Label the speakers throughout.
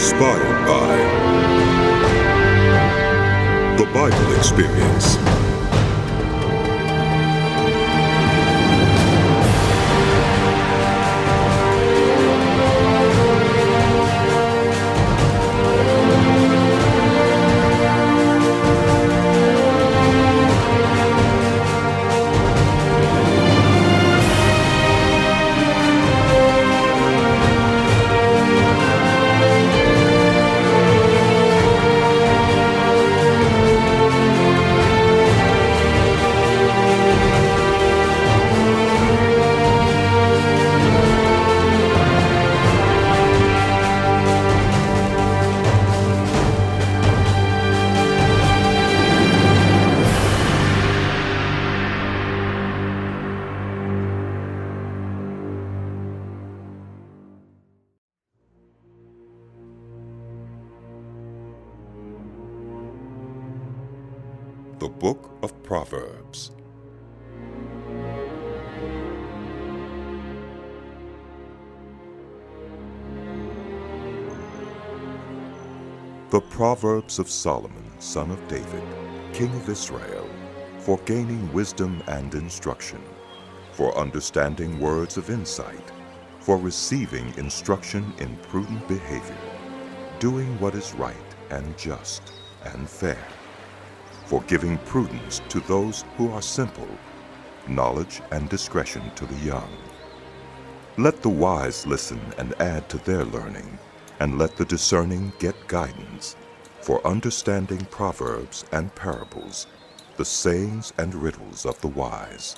Speaker 1: Inspired by the Bible Experience. The Book of Proverbs. The Proverbs of Solomon, son of David, king of Israel, for gaining wisdom and instruction, for understanding words of insight, for receiving instruction in prudent behavior, doing what is right and just and fair, for giving prudence to those who are simple, knowledge and discretion to the young. Let the wise listen and add to their learning, and let the discerning get guidance, for understanding proverbs and parables, the sayings and riddles of the wise.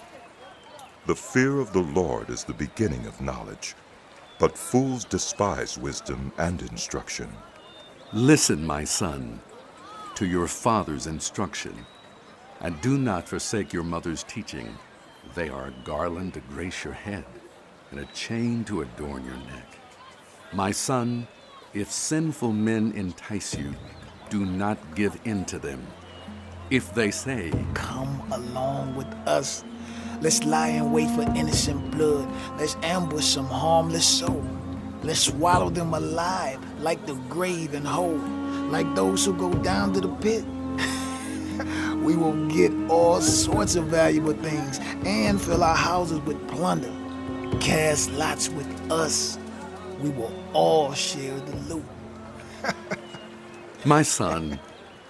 Speaker 1: The fear of the Lord is the beginning of knowledge, but fools despise wisdom and instruction.
Speaker 2: Listen, my son, to your father's instruction, and do not forsake your mother's teaching. They are a garland to grace your head, and a chain to adorn your neck. My son, if sinful men entice you, do not give in to them. If they say,
Speaker 3: "Come along with us. Let's lie in wait for innocent blood. Let's ambush some harmless soul. Let's swallow them alive like the grave and whole. Like those who go down to the pit." We will get all sorts of valuable things and fill our houses with plunder. Cast lots with us. We will all share the loot.
Speaker 2: my son,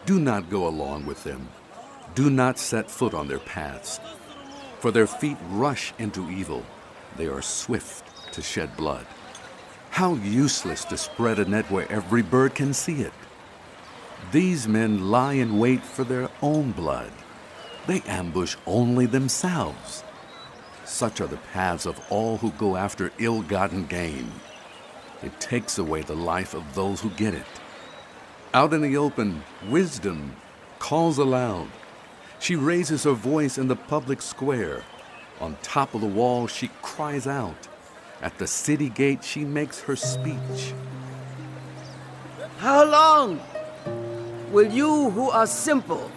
Speaker 2: do not go along with them. Do not set foot on their paths. For their feet rush into evil. They are swift to shed blood. How useless to spread a net where every bird can see it. These men lie in wait for their own blood. They ambush only themselves. Such are the paths of all who go after ill-gotten gain. It takes away the life of those who get it. Out in the open, wisdom calls aloud. She raises her voice in the public square. On top of the wall, she cries out. At the city gate, she makes her speech.
Speaker 4: How long will you who are simple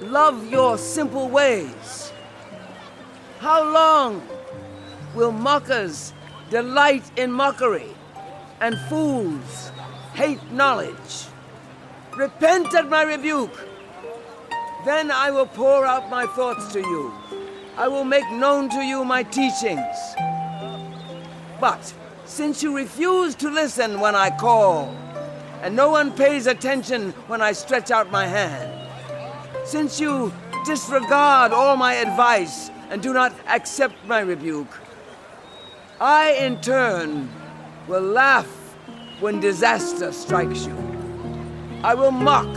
Speaker 4: love your simple ways? How long will mockers delight in mockery and fools hate knowledge? Repent at my rebuke. Then I will pour out my thoughts to you. I will make known to you my teachings. But since you refuse to listen when I call, and no one pays attention when I stretch out my hand, since you disregard all my advice and do not accept my rebuke, I in turn will laugh when disaster strikes you. I will mock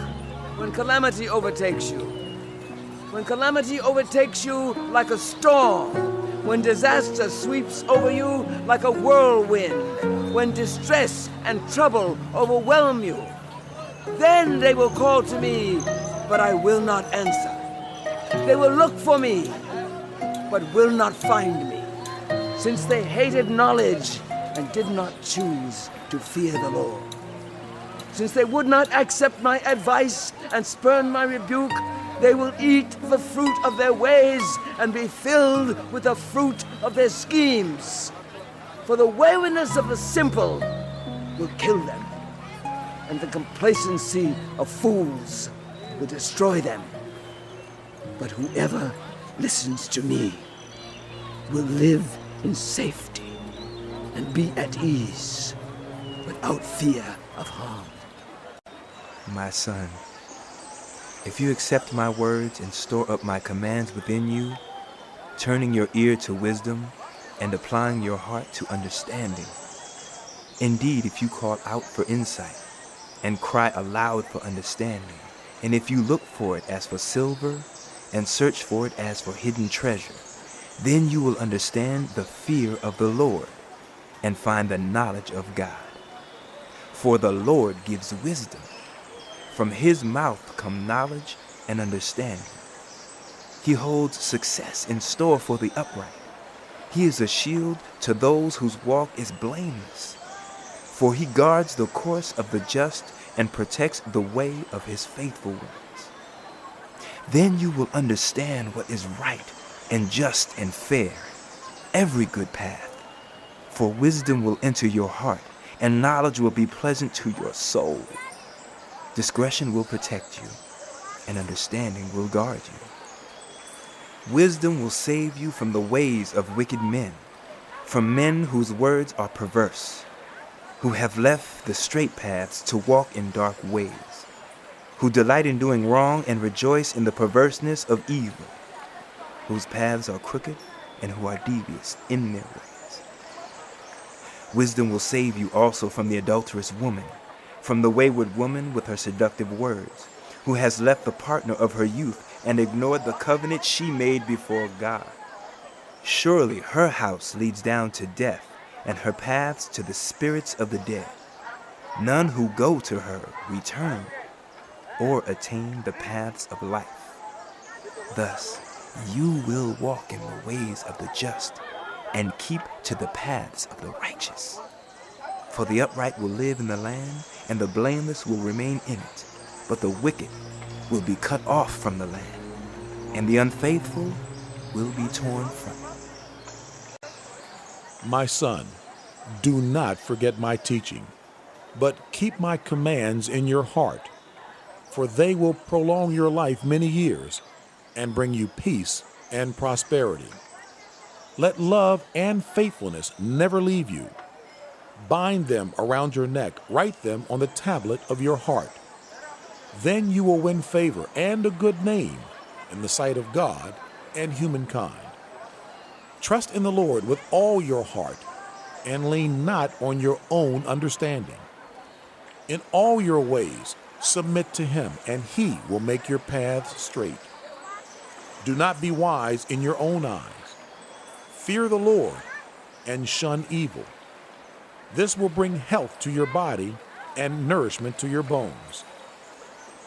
Speaker 4: when calamity overtakes you. When calamity overtakes you like a storm, when disaster sweeps over you like a whirlwind, when distress and trouble overwhelm you, then they will call to me, but I will not answer. They will look for me, but will not find me, since they hated knowledge and did not choose to fear the Lord. Since they would not accept my advice and spurn my rebuke, they will eat the fruit of their ways and be filled with the fruit of their schemes. For the waywardness of the simple will kill them, and the complacency of fools will destroy them. But whoever listens to me will live in safety and be at ease without fear of harm.
Speaker 5: My son, if you accept my words and store up my commands within you, turning your ear to wisdom and applying your heart to understanding, indeed, if you call out for insight and cry aloud for understanding, and if you look for it as for silver and search for it as for hidden treasure, then you will understand the fear of the Lord and find the knowledge of God. For the Lord gives wisdom. From his mouth come knowledge and understanding. He holds success in store for the upright. He is a shield to those whose walk is blameless. For he guards the course of the just and protects the way of his faithful ones. Then you will understand what is right and just and fair, every good path. For wisdom will enter your heart, and knowledge will be pleasant to your soul. Discretion will protect you, and understanding will guard you. Wisdom will save you from the ways of wicked men, from men whose words are perverse, who have left the straight paths to walk in dark ways, who delight in doing wrong and rejoice in the perverseness of evil, whose paths are crooked and who are devious in their ways. Wisdom will save you also from the adulterous woman, from the wayward woman with her seductive words, who has left the partner of her youth and ignored the covenant she made before God. Surely her house leads down to death, and her paths to the spirits of the dead. None who go to her return or attain the paths of life. Thus, you will walk in the ways of the just and keep to the paths of the righteous. For the upright will live in the land, and the blameless will remain in it. But the wicked will be cut off from the land, and the unfaithful will be torn from it.
Speaker 6: My son, do not forget my teaching, but keep my commands in your heart, for they will prolong your life many years and bring you peace and prosperity. Let love and faithfulness never leave you. Bind them around your neck, write them on the tablet of your heart. Then you will win favor and a good name in the sight of God and humankind. Trust in the Lord with all your heart and lean not on your own understanding. In all your ways, submit to him, and he will make your paths straight. Do not be wise in your own eyes. Fear the Lord and shun evil. This will bring health to your body and nourishment to your bones.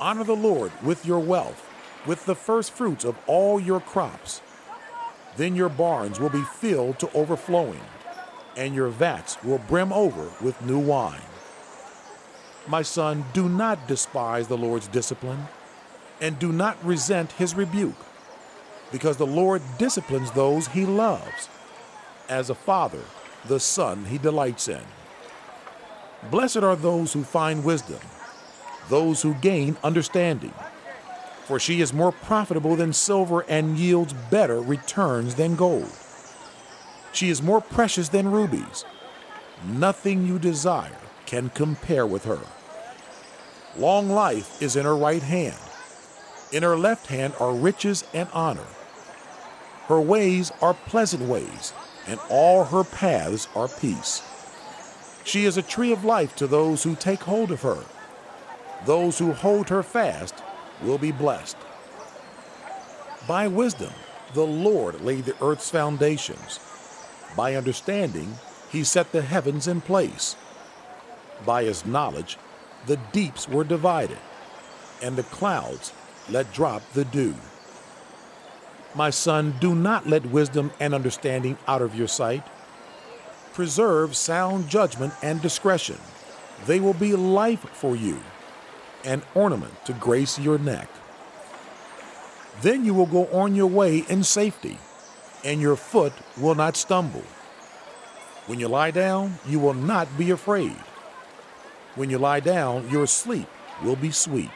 Speaker 6: Honor the Lord with your wealth, with the first fruits of all your crops. Then your barns will be filled to overflowing, and your vats will brim over with new wine. My son, do not despise the Lord's discipline, and do not resent his rebuke, because the Lord disciplines those he loves. As a father, the son he delights in. Blessed are those who find wisdom, those who gain understanding, for she is more profitable than silver and yields better returns than gold. She is more precious than rubies. Nothing you desire can compare with her. Long life is in her right hand. In her left hand are riches and honor. Her ways are pleasant ways, and all her paths are peace. She is a tree of life to those who take hold of her. Those who hold her fast will be blessed. By wisdom, the Lord laid the earth's foundations. By understanding, he set the heavens in place. By his knowledge, the deeps were divided, and the clouds let drop the dew. My son, do not let wisdom and understanding out of your sight. Preserve sound judgment and discretion. They will be life for you, an ornament to grace your neck. Then you will go on your way in safety, and your foot will not stumble. When you lie down, you will not be afraid. When you lie down, your sleep will be sweet.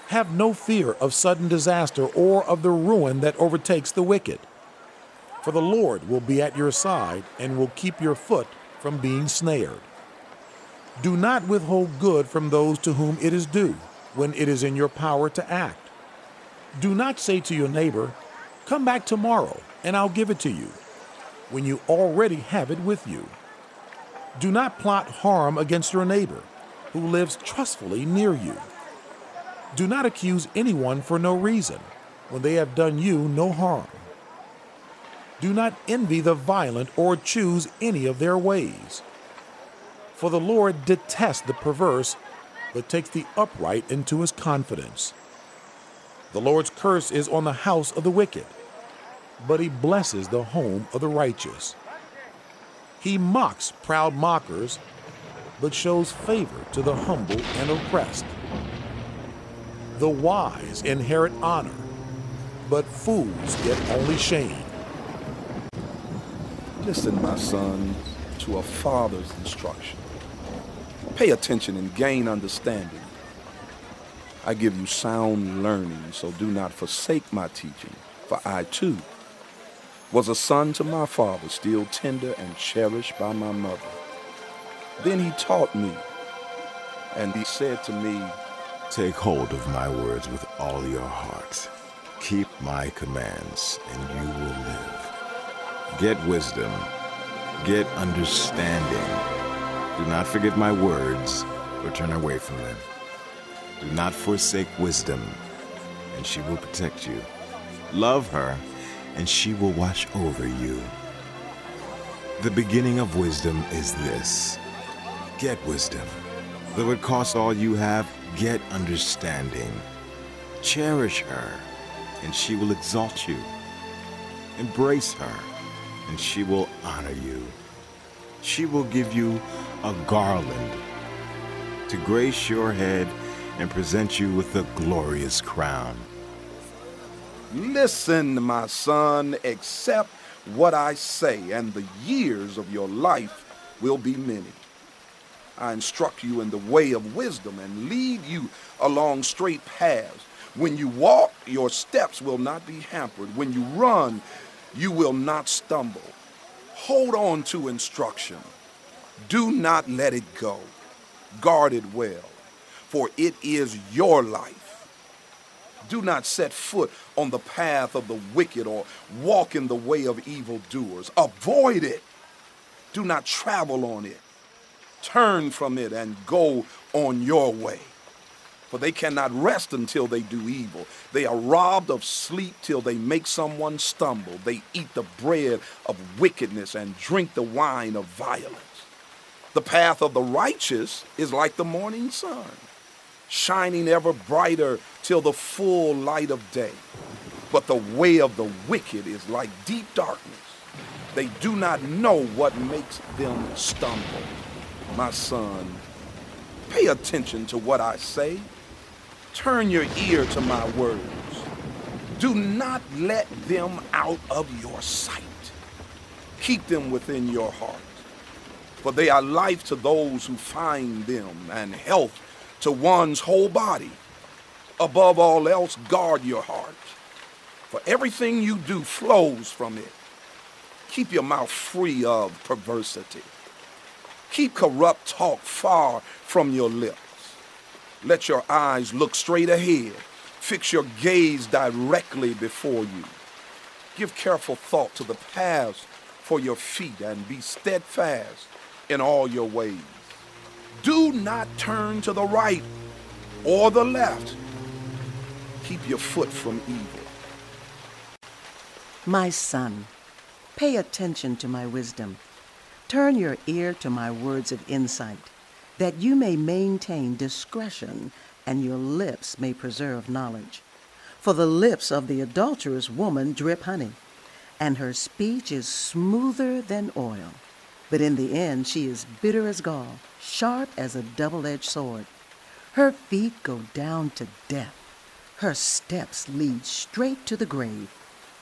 Speaker 6: Have no fear of sudden disaster or of the ruin that overtakes the wicked. For the Lord will be at your side and will keep your foot from being snared. Do not withhold good from those to whom it is due, when it is in your power to act. Do not say to your neighbor, "Come back tomorrow, and I'll give it to you," when you already have it with you. Do not plot harm against your neighbor, who lives trustfully near you. Do not accuse anyone for no reason, when they have done you no harm. Do not envy the violent or choose any of their ways. For the Lord detests the perverse, but takes the upright into his confidence. The Lord's curse is on the house of the wicked, but he blesses the home of the righteous. He mocks proud mockers, but shows favor to the humble and oppressed. The wise inherit honor, but fools get only shame.
Speaker 7: Listen, my son, to a father's instruction. Pay attention and gain understanding. I give you sound learning, so do not forsake my teaching, for I too was a son to my father, still tender and cherished by my mother. Then he taught me, and he said to me,
Speaker 8: Take hold of my words with all your heart. Keep my commands, and you will live. Get wisdom. Get understanding. Do not forget my words, or turn away from them. Do not forsake wisdom, and she will protect you. Love her, and she will watch over you. The beginning of wisdom is this: get wisdom. Though it costs all you have, get understanding. Cherish her, and she will exalt you. Embrace her, and she will honor you. She will give you a garland to grace your head and present you with a glorious crown.
Speaker 7: Listen, my son, accept what I say, and the years of your life will be many. I instruct you in the way of wisdom and lead you along straight paths. When you walk, your steps will not be hampered. When you run, you will not stumble. Hold on to instruction. Do not let it go. Guard it well, for it is your life. Do not set foot on the path of the wicked or walk in the way of evildoers. Avoid it. Do not travel on it. Turn from it and go on your way. For they cannot rest until they do evil. They are robbed of sleep till they make someone stumble. They eat the bread of wickedness and drink the wine of violence. The path of the righteous is like the morning sun, shining ever brighter till the full light of day. But the way of the wicked is like deep darkness. They do not know what makes them stumble. My son, pay attention to what I say. Turn your ear to my words. Do not let them out of your sight. Keep them within your heart, for they are life to those who find them and health to one's whole body. Above all else, guard your heart, for everything you do flows from it. Keep your mouth free of perversity. Keep corrupt talk far from your lips. Let your eyes look straight ahead. Fix your gaze directly before you. Give careful thought to the paths for your feet and be steadfast in all your ways. Do not turn to the right or the left. Keep your foot from evil.
Speaker 9: My son, pay attention to my wisdom. Turn your ear to my words of insight, that you may maintain discretion and your lips may preserve knowledge. For the lips of the adulterous woman drip honey, and her speech is smoother than oil. But in the end she is bitter as gall, sharp as a double-edged sword. Her feet go down to death. Her steps lead straight to the grave.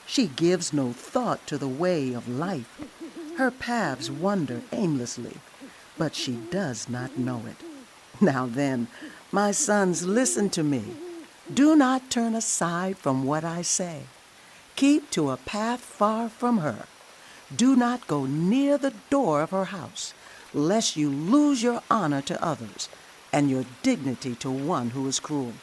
Speaker 9: She gives no thought to the way of life. Her paths wander aimlessly. but she does not know it. Now then, my sons, listen to me. Do not turn aside from what I say. Keep to a path far from her. Do not go near the door of her house, lest you lose your honor to others and your dignity to one who is cruel.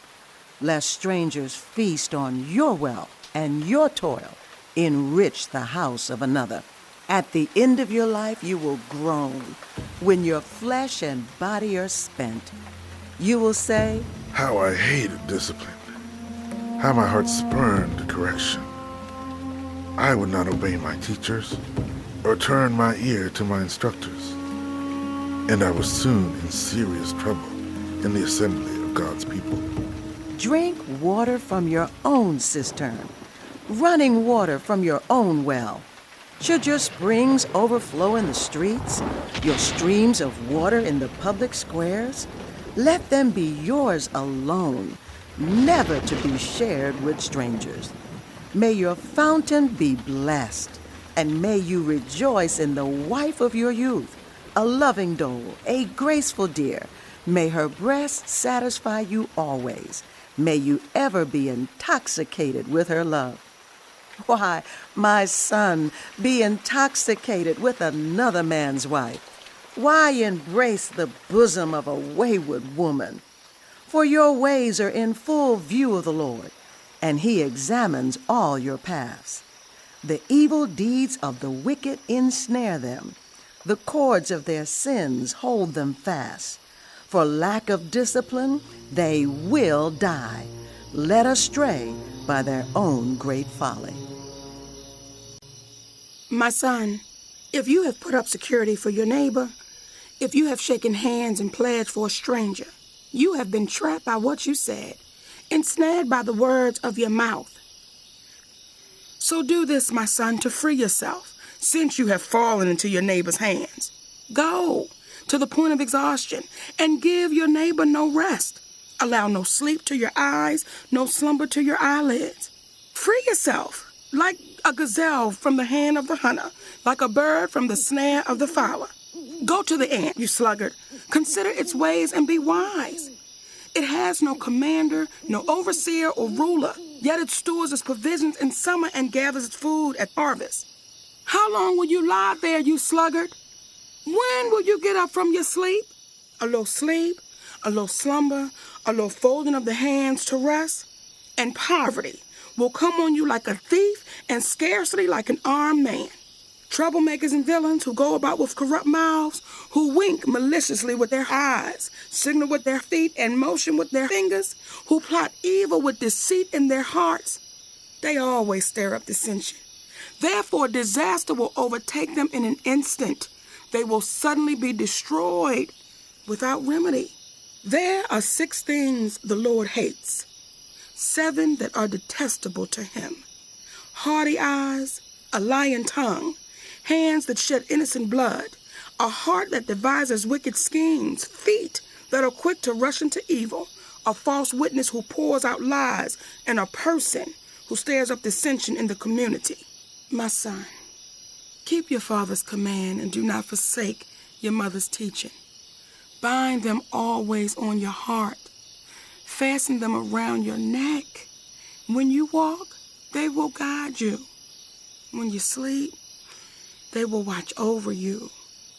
Speaker 9: Lest strangers feast on your wealth and your toil enrich the house of another. At the end of your life you will groan. When your flesh and body are spent, you will say,
Speaker 10: How I hated discipline. How my heart spurned correction. I would not obey my teachers or turn my ear to my instructors. And I was soon in serious trouble in the assembly of God's people.
Speaker 9: drink water from your own cistern, running water from your own well. Should your springs overflow in the streets, your streams of water in the public squares, let them be yours alone, never to be shared with strangers. May your fountain be blessed, and may you rejoice in the wife of your youth, a loving doe, a graceful deer. May her breast satisfy you always. May you ever be intoxicated with her love. Why, my son, be intoxicated with another man's wife? Why embrace the bosom of a wayward woman? For your ways are in full view of the Lord, and he examines all your paths. The evil deeds of the wicked ensnare them. The cords of their sins hold them fast. For lack of discipline, they will die, led astray by their own great folly.
Speaker 11: My son, if you have put up security for your neighbor, if you have shaken hands and pledged for a stranger, you have been trapped by what you said, ensnared by the words of your mouth. So do this, my son, to free yourself, since you have fallen into your neighbor's hands. Go to the point of exhaustion and give your neighbor no rest. Allow no sleep to your eyes, no slumber to your eyelids. Free yourself like a gazelle from the hand of the hunter, like a bird from the snare of the fowler. Go to the ant, you sluggard. Consider its ways and be wise. It has no commander, no overseer or ruler, yet it stores its provisions in summer and gathers its food at harvest. How long will you lie there, you sluggard? When will you get up from your sleep? A little sleep, a little slumber, a little folding of the hands to rest, and poverty will come on you like a thief and scarcely like an armed man. Troublemakers and villains who go about with corrupt mouths, who wink maliciously with their eyes, signal with their feet, and motion with their fingers, who plot evil with deceit in their hearts, they always stir up dissension. Therefore, disaster will overtake them in an instant. They will suddenly be destroyed without remedy. There are 6 things the Lord hates, 7 that are detestable to him: haughty eyes, a lying tongue, hands that shed innocent blood, a heart that devises wicked schemes, feet that are quick to rush into evil, a false witness who pours out lies, and a person who stirs up dissension in the community. My son, keep your father's command and do not forsake your mother's teaching. Bind them always on your heart. Fasten them around your neck. When you walk, they will guide you. When you sleep, they will watch over you.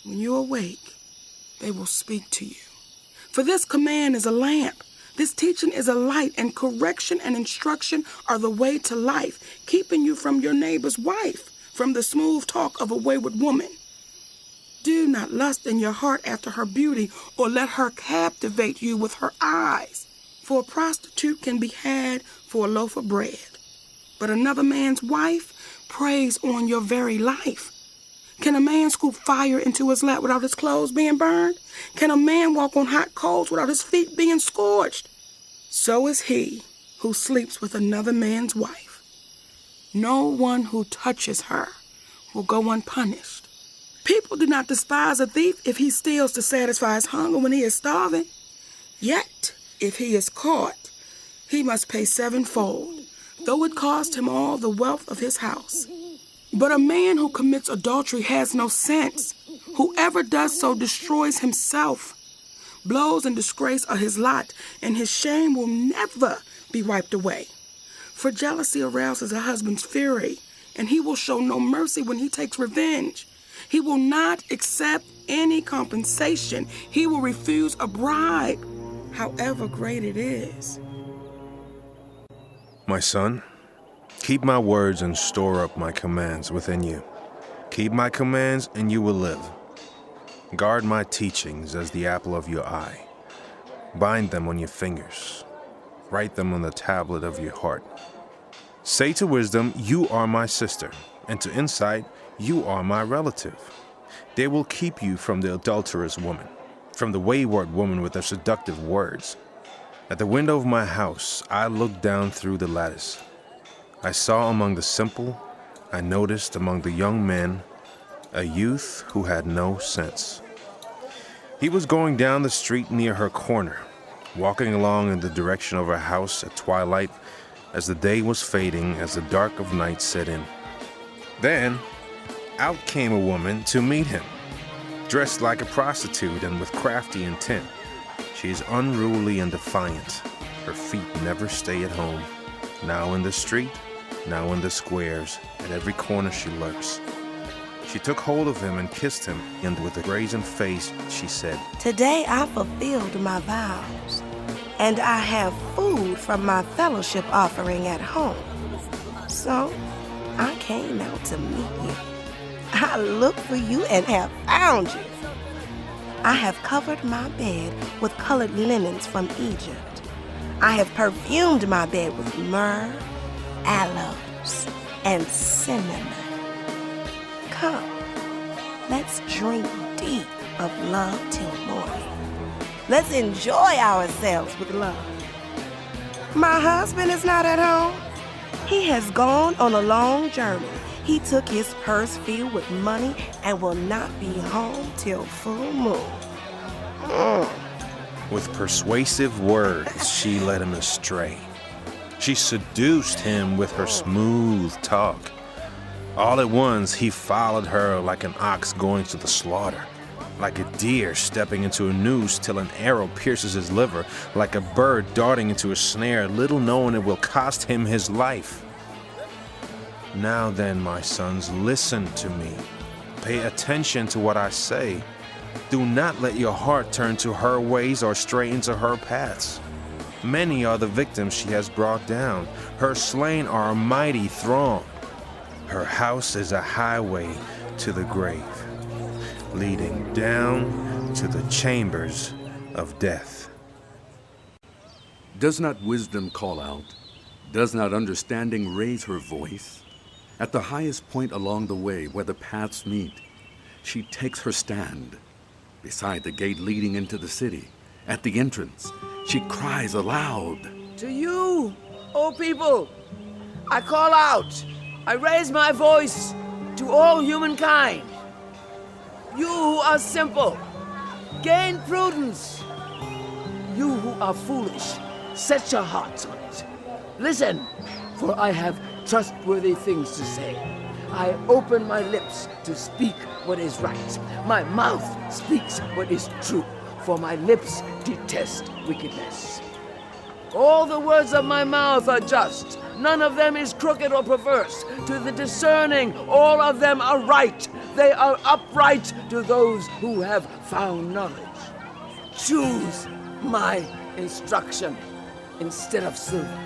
Speaker 11: When you awake, they will speak to you. For this command is a lamp. This teaching is a light, and correction and instruction are the way to life, keeping you from your neighbor's wife, from the smooth talk of a wayward woman. Do not lust in your heart after her beauty, or let her captivate you with her eyes. For a prostitute can be had for a loaf of bread, but another man's wife preys on your very life. Can a man scoop fire into his lap without his clothes being burned? Can a man walk on hot coals without his feet being scorched? So is he who sleeps with another man's wife. No one who touches her will go unpunished. People do not despise a thief if he steals to satisfy his hunger when he is starving. Yet, if he is caught, he must pay 7-fold, though it cost him all the wealth of his house. But a man who commits adultery has no sense, Whoever does so destroys himself. Blows and disgrace are his lot, and his shame will never be wiped away. For jealousy arouses a husband's fury, and he will show no mercy when he takes revenge. He will not accept any compensation. He will refuse a bribe, however great it is.
Speaker 12: My son, keep my words and store up my commands within you. Keep my commands and you will live. Guard my teachings as the apple of your eye. Bind them on your fingers. Write them on the tablet of your heart. Say to wisdom, you are my sister, and to insight, you are my relative. They will keep you from the adulterous woman, from the wayward woman with her seductive words. At the window of my house, I looked down through the lattice. I saw among the simple, I noticed among the young men, a youth who had no sense. He was going down the street near her corner, walking along in the direction of her house at twilight, as the day was fading, as the dark of night set in. Then, out came a woman to meet him, dressed like a prostitute and with crafty intent. She is unruly and defiant. Her feet never stay at home. Now in the street, now in the squares, at every corner she lurks. She took hold of him and kissed him, and with a brazen face she said,
Speaker 13: "Today I fulfilled my vows, and I have food from my fellowship offering at home. So I came out to meet you. I looked for you and have found you. I have covered my bed with colored linens from Egypt. I have perfumed my bed with myrrh, aloes, and cinnamon. Come, let's drink deep of love till morning. Let's enjoy ourselves with love. My husband is not at home. He has gone on a long journey. He took his purse filled with money and will not be home till full moon."
Speaker 12: With persuasive words, she led him astray. She seduced him with her smooth talk. All at once, he followed her like an ox going to the slaughter, like a deer stepping into a noose till an arrow pierces his liver, like a bird darting into a snare, little knowing it will cost him his life. Now then, my sons, listen to me. Pay attention to what I say. Do not let your heart turn to her ways or stray into her paths. Many are the victims she has brought down. Her slain are a mighty throng. Her house is a highway to the grave, leading down to the chambers of death.
Speaker 2: Does not wisdom call out? Does not understanding raise her voice? At the highest point along the way where the paths meet, she takes her stand. Beside the gate leading into the city, at the entrance, she cries aloud,
Speaker 4: To you, O people, I call out. I raise my voice to all humankind. You who are simple, gain prudence. You who are foolish, set your hearts on it. Listen, for I have trustworthy things to say. I open my lips to speak what is right. My mouth speaks what is true, for my lips detest wickedness. All the words of my mouth are just. None of them is crooked or perverse. To the discerning, all of them are right. They are upright to those who have found knowledge. Choose my instruction instead of silver,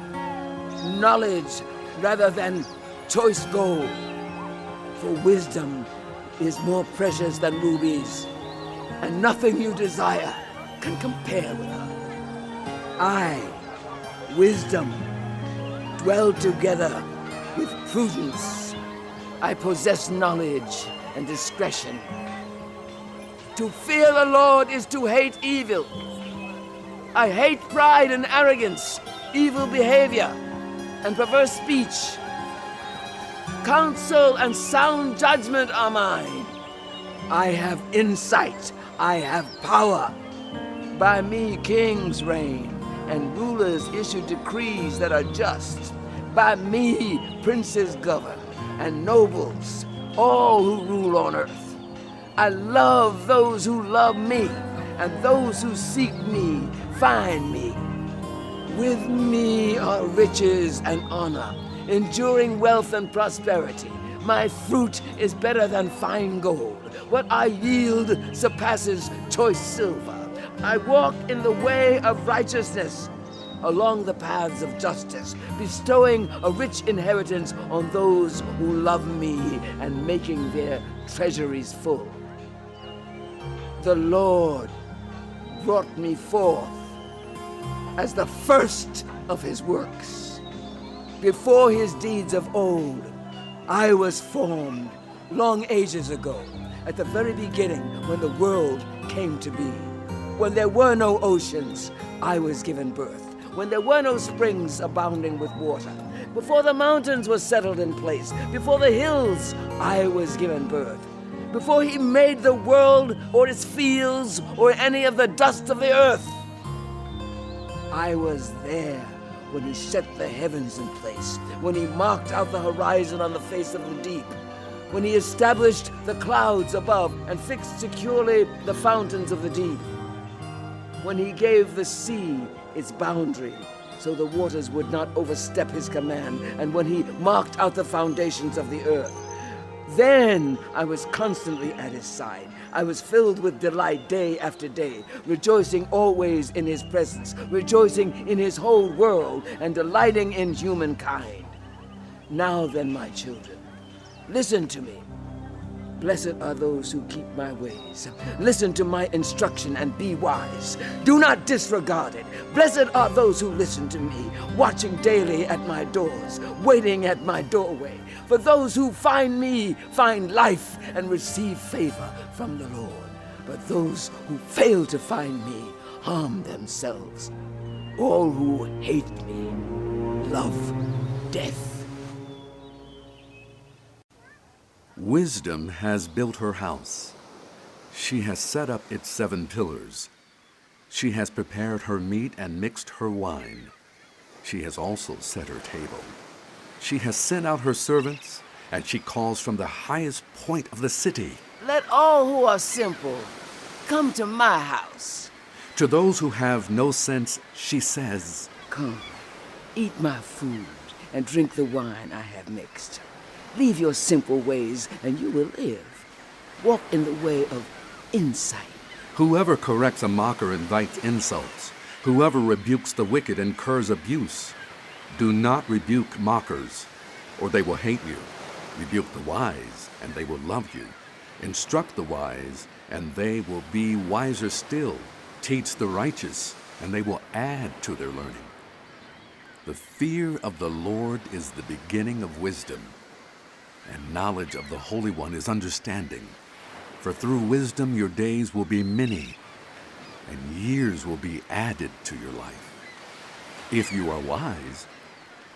Speaker 4: knowledge rather than choice gold. For wisdom is more precious than rubies, and nothing you desire can compare with her. I, wisdom, dwell together with prudence. I possess knowledge and discretion. To fear the Lord is to hate evil. I hate pride and arrogance, evil behavior, and perverse speech. Counsel and sound judgment are mine. I have insight. I have power. By me kings reign, and rulers issue decrees that are just. By me princes govern, and nobles, all who rule on earth. I love those who love me, and those who seek me find me. With me are riches and honor, enduring wealth and prosperity. My fruit is better than fine gold. What I yield surpasses choice silver. I walk in the way of righteousness, along the paths of justice, bestowing a rich inheritance on those who love me and making their treasuries full. The Lord brought me forth as the first of his works. Before his deeds of old, I was formed long ages ago, at the very beginning when the world came to be. When there were no oceans, I was given birth. When there were no springs abounding with water, before the mountains were settled in place, before the hills, I was given birth. Before he made the world or its fields or any of the dust of the earth, I was there when he set the heavens in place, when he marked out the horizon on the face of the deep, when he established the clouds above and fixed securely the fountains of the deep, when he gave the sea its boundary so the waters would not overstep his command, and when he marked out the foundations of the earth. Then I was constantly at his side. I was filled with delight day after day, rejoicing always in his presence, rejoicing in his whole world, and delighting in humankind. Now then, my children, listen to me. Blessed are those who keep my ways. Listen to my instruction and be wise. Do not disregard it. Blessed are those who listen to me, watching daily at my doors, waiting at my doorway. For those who find me find life and receive favor from the Lord. But those who fail to find me harm themselves. All who hate me love death.
Speaker 2: Wisdom has built her house. She has set up its 7 pillars. She has prepared her meat and mixed her wine. She has also set her table. She has sent out her servants, and she calls from the highest point of the city.
Speaker 4: Let all who are simple come to my house.
Speaker 2: To those who have no sense, she says,
Speaker 4: Come, eat my food and drink the wine I have mixed. Leave your simple ways, and you will live. Walk in the way of insight.
Speaker 2: Whoever corrects a mocker invites insults. Whoever rebukes the wicked incurs abuse. Do not rebuke mockers, or they will hate you. Rebuke the wise, and they will love you. Instruct the wise, and they will be wiser still. Teach the righteous, and they will add to their learning. The fear of the Lord is the beginning of wisdom, and knowledge of the Holy One is understanding. For through wisdom your days will be many, and years will be added to your life. If you are wise,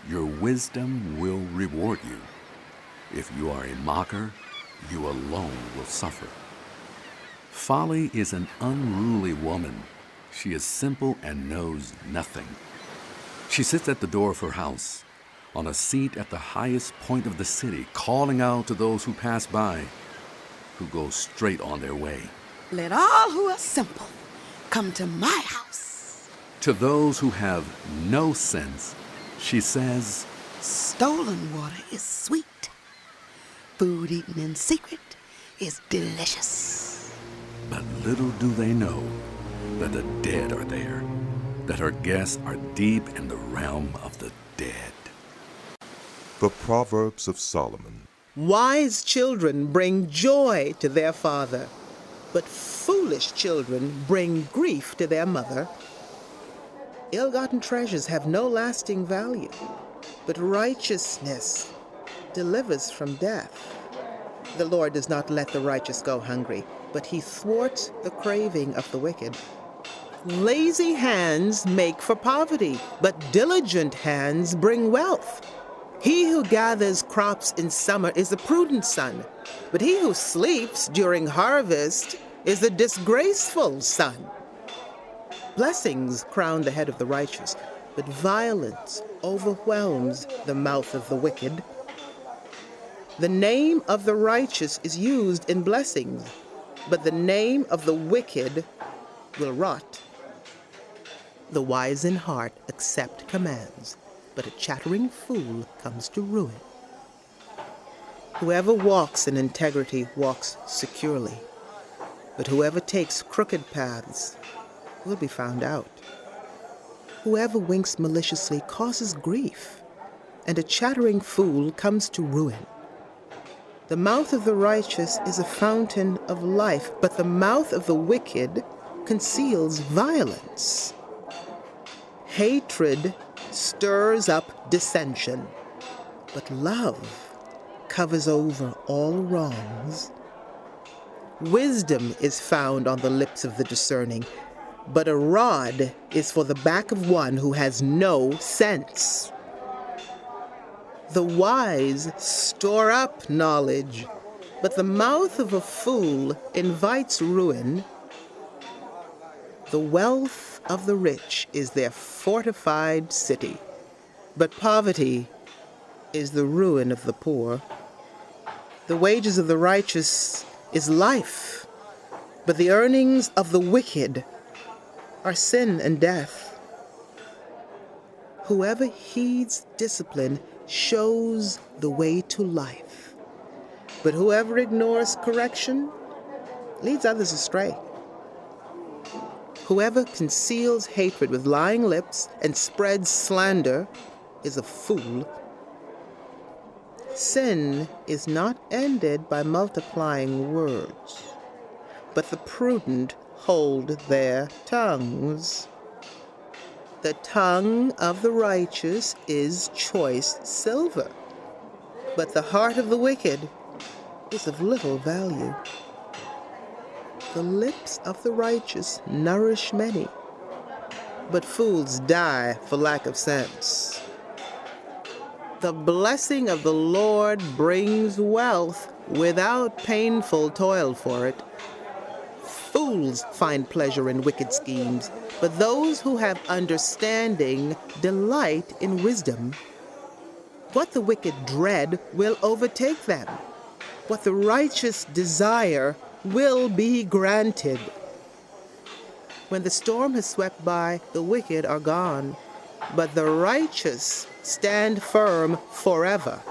Speaker 2: your wisdom will reward you. If you are a mocker, you alone will suffer. Folly is an unruly woman. She is simple and knows nothing. She sits at the door of her house, on a seat at the highest point of the city, calling out to those who pass by, who go straight on their way.
Speaker 13: Let all who are simple come to my house.
Speaker 2: To those who have no sense, she says,
Speaker 13: Stolen water is sweet. Food eaten in secret is delicious.
Speaker 2: But little do they know that the dead are there, that her guests are deep in the realm of the dead.
Speaker 1: The Proverbs of Solomon.
Speaker 14: Wise children bring joy to their father, but foolish children bring grief to their mother. Ill-gotten treasures have no lasting value, but righteousness delivers from death. The Lord does not let the righteous go hungry, but he thwarts the craving of the wicked. Lazy hands make for poverty, but diligent hands bring wealth. He who gathers crops in summer is a prudent son, but he who sleeps during harvest is a disgraceful son. Blessings crown the head of the righteous, but violence overwhelms the mouth of the wicked. The name of the righteous is used in blessings, but the name of the wicked will rot. The wise in heart accept commands, but a chattering fool comes to ruin. Whoever walks in integrity walks securely, but whoever takes crooked paths will be found out. Whoever winks maliciously causes grief, and a chattering fool comes to ruin. The mouth of the righteous is a fountain of life, but the mouth of the wicked conceals violence. Hatred stirs up dissension, but love covers over all wrongs. Wisdom is found on the lips of the discerning, but a rod is for the back of one who has no sense. The wise store up knowledge, but the mouth of a fool invites ruin. The wealth of the rich is their fortified city, but poverty is the ruin of the poor. The wages of the righteous is life, but the earnings of the wicked are sin and death. Whoever heeds discipline shows the way to life, but whoever ignores correction leads others astray. Whoever conceals hatred with lying lips and spreads slander is a fool. Sin is not ended by multiplying words, but the prudent hold their tongues. The tongue of the righteous is choice silver, but the heart of the wicked is of little value. The lips of the righteous nourish many, but fools die for lack of sense. The blessing of the Lord brings wealth without painful toil for it. Fools find pleasure in wicked schemes, but those who have understanding delight in wisdom. What the wicked dread will overtake them. What the righteous desire will be granted. When the storm has swept by, the wicked are gone, but the righteous stand firm forever.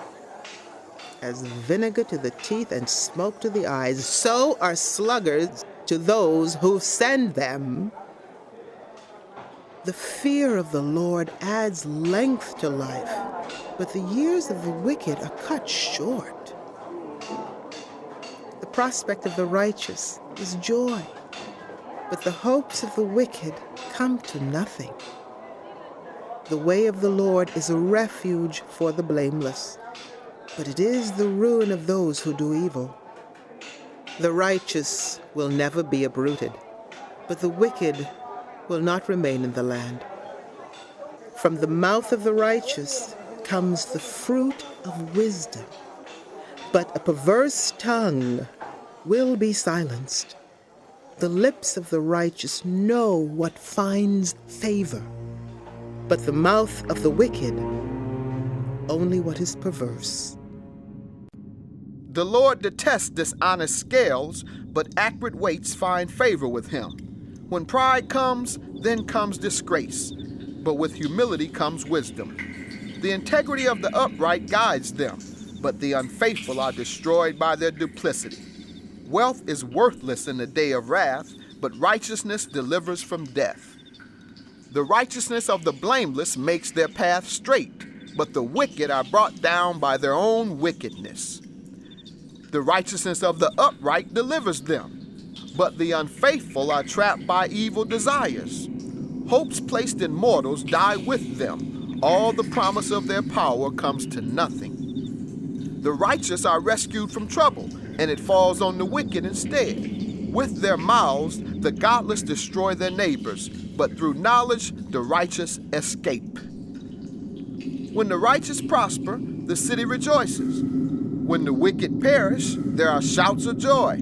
Speaker 14: As vinegar to the teeth and smoke to the eyes, so are sluggards to those who send them. The fear of the Lord adds length to life, but the years of the wicked are cut short. The prospect of the righteous is joy, but the hopes of the wicked come to nothing. The way of the Lord is a refuge for the blameless, but it is the ruin of those who do evil. The righteous will never be uprooted, but the wicked will not remain in the land. From the mouth of the righteous comes the fruit of wisdom, but a perverse tongue will be silenced. The lips of the righteous know what finds favor, but the mouth of the wicked only what is perverse.
Speaker 7: The Lord detests dishonest scales, but accurate weights find favor with him. When pride comes, then comes disgrace, but with humility comes wisdom. The integrity of the upright guides them, but the unfaithful are destroyed by their duplicity. Wealth is worthless in the day of wrath, but righteousness delivers from death. The righteousness of the blameless makes their path straight, but the wicked are brought down by their own wickedness. The righteousness of the upright delivers them, but the unfaithful are trapped by evil desires. Hopes placed in mortals die with them. All the promise of their power comes to nothing. The righteous are rescued from trouble, and it falls on the wicked instead. With their mouths, the godless destroy their neighbors, but through knowledge, the righteous escape. When the righteous prosper, the city rejoices. When the wicked perish, there are shouts of joy.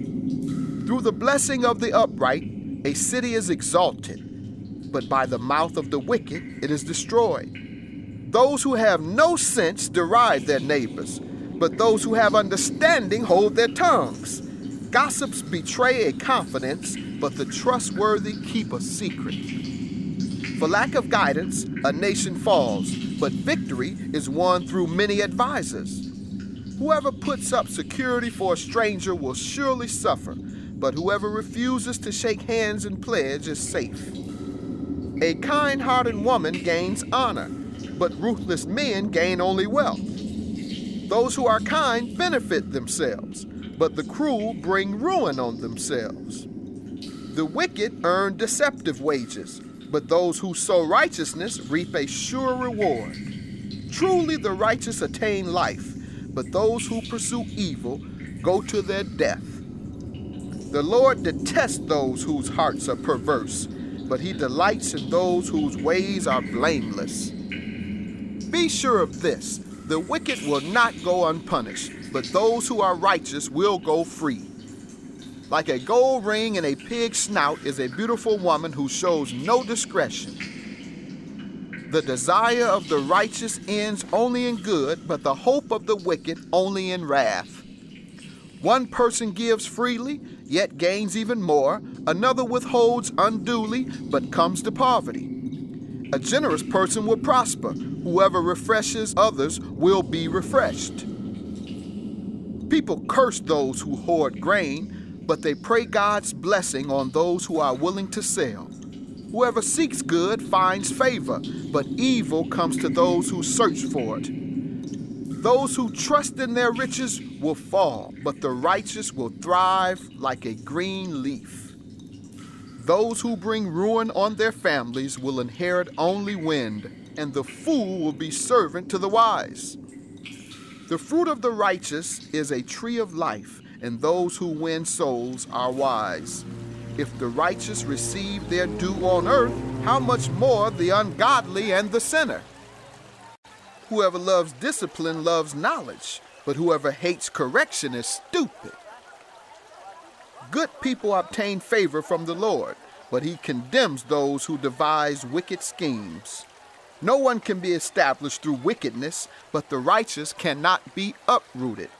Speaker 7: Through the blessing of the upright, a city is exalted, but by the mouth of the wicked it is destroyed. Those who have no sense deride their neighbors, but those who have understanding hold their tongues.
Speaker 15: Gossips betray a confidence, but the trustworthy keep a secret. For lack of guidance, a nation falls, but victory is won through many advisors. Whoever puts up security for a stranger will surely suffer, but whoever refuses to shake hands and pledge is safe. A kind-hearted woman gains honor, but ruthless men gain only wealth. Those who are kind benefit themselves, but the cruel bring ruin on themselves. The wicked earn deceptive wages, but those who sow righteousness reap a sure reward. Truly the righteous attain life, but those who pursue evil go to their death. The Lord detests those whose hearts are perverse, but he delights in those whose ways are blameless. Be sure of this, the wicked will not go unpunished, but those who are righteous will go free. Like a gold ring in a pig's snout is a beautiful woman who shows no discretion. The desire of the righteous ends only in good, but the hope of the wicked only in wrath. One person gives freely, yet gains even more. Another withholds unduly, but comes to poverty. A generous person will prosper. Whoever refreshes others will be refreshed. People curse those who hoard grain, but they pray God's blessing on those who are willing to sell. Whoever seeks good finds favor, but evil comes to those who search for it. Those who trust in their riches will fall, but the righteous will thrive like a green leaf. Those who bring ruin on their families will inherit only wind, and the fool will be servant to the wise. The fruit of the righteous is a tree of life, and those who win souls are wise. If the righteous receive their due on earth, how much more the ungodly and the sinner? Whoever loves discipline loves knowledge, but whoever hates correction is stupid. Good people obtain favor from the Lord, but he condemns those who devise wicked schemes. No one can be established through wickedness, but the righteous cannot be uprooted.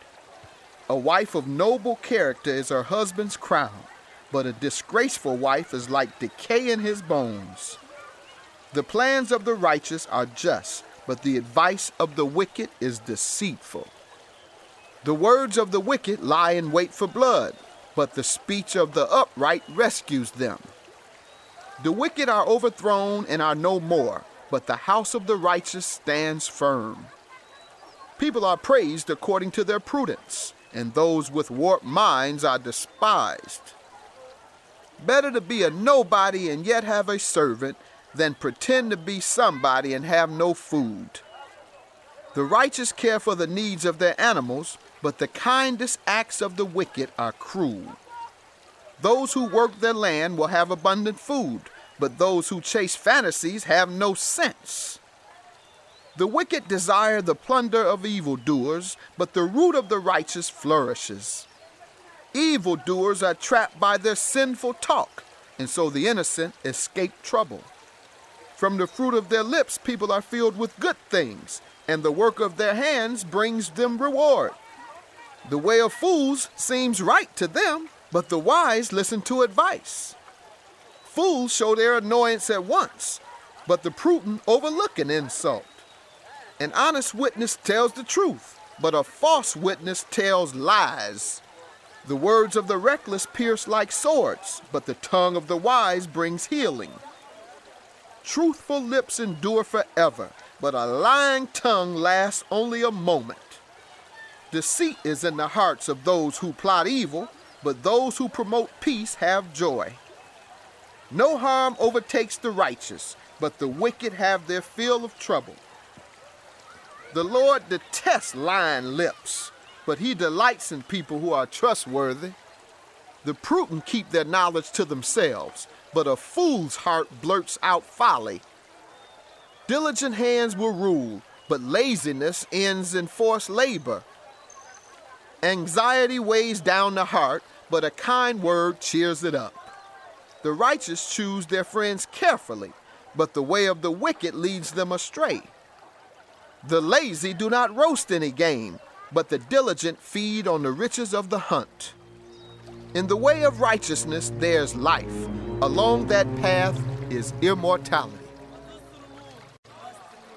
Speaker 15: A wife of noble character is her husband's crown, but a disgraceful wife is like decay in his bones. The plans of the righteous are just, but the advice of the wicked is deceitful. The words of the wicked lie in wait for blood, but the speech of the upright rescues them. The wicked are overthrown and are no more, but the house of the righteous stands firm. People are praised according to their prudence, and those with warped minds are despised. Better to be a nobody and yet have a servant than pretend to be somebody and have no food. The righteous care for the needs of their animals, but the kindest acts of the wicked are cruel. Those who work their land will have abundant food, but those who chase fantasies have no sense. The wicked desire the plunder of evildoers, but the root of the righteous flourishes. Evildoers are trapped by their sinful talk, and so the innocent escape trouble. From the fruit of their lips people are filled with good things, and the work of their hands brings them reward. The way of fools seems right to them, but the wise listen to advice. Fools show their annoyance at once, but the prudent overlook an insult. An honest witness tells the truth, but a false witness tells lies. The words of the reckless pierce like swords, but the tongue of the wise brings healing. Truthful lips endure forever, but a lying tongue lasts only a moment. Deceit is in the hearts of those who plot evil, but those who promote peace have joy. No harm overtakes the righteous, but the wicked have their fill of trouble. The Lord detests lying lips, but he delights in people who are trustworthy. The prudent keep their knowledge to themselves, but a fool's heart blurts out folly. Diligent hands will rule, but laziness ends in forced labor. Anxiety weighs down the heart, but a kind word cheers it up. The righteous choose their friends carefully, but the way of the wicked leads them astray. The lazy do not roast any game, but the diligent feed on the riches of the hunt. In the way of righteousness there's life. Along that path is immortality.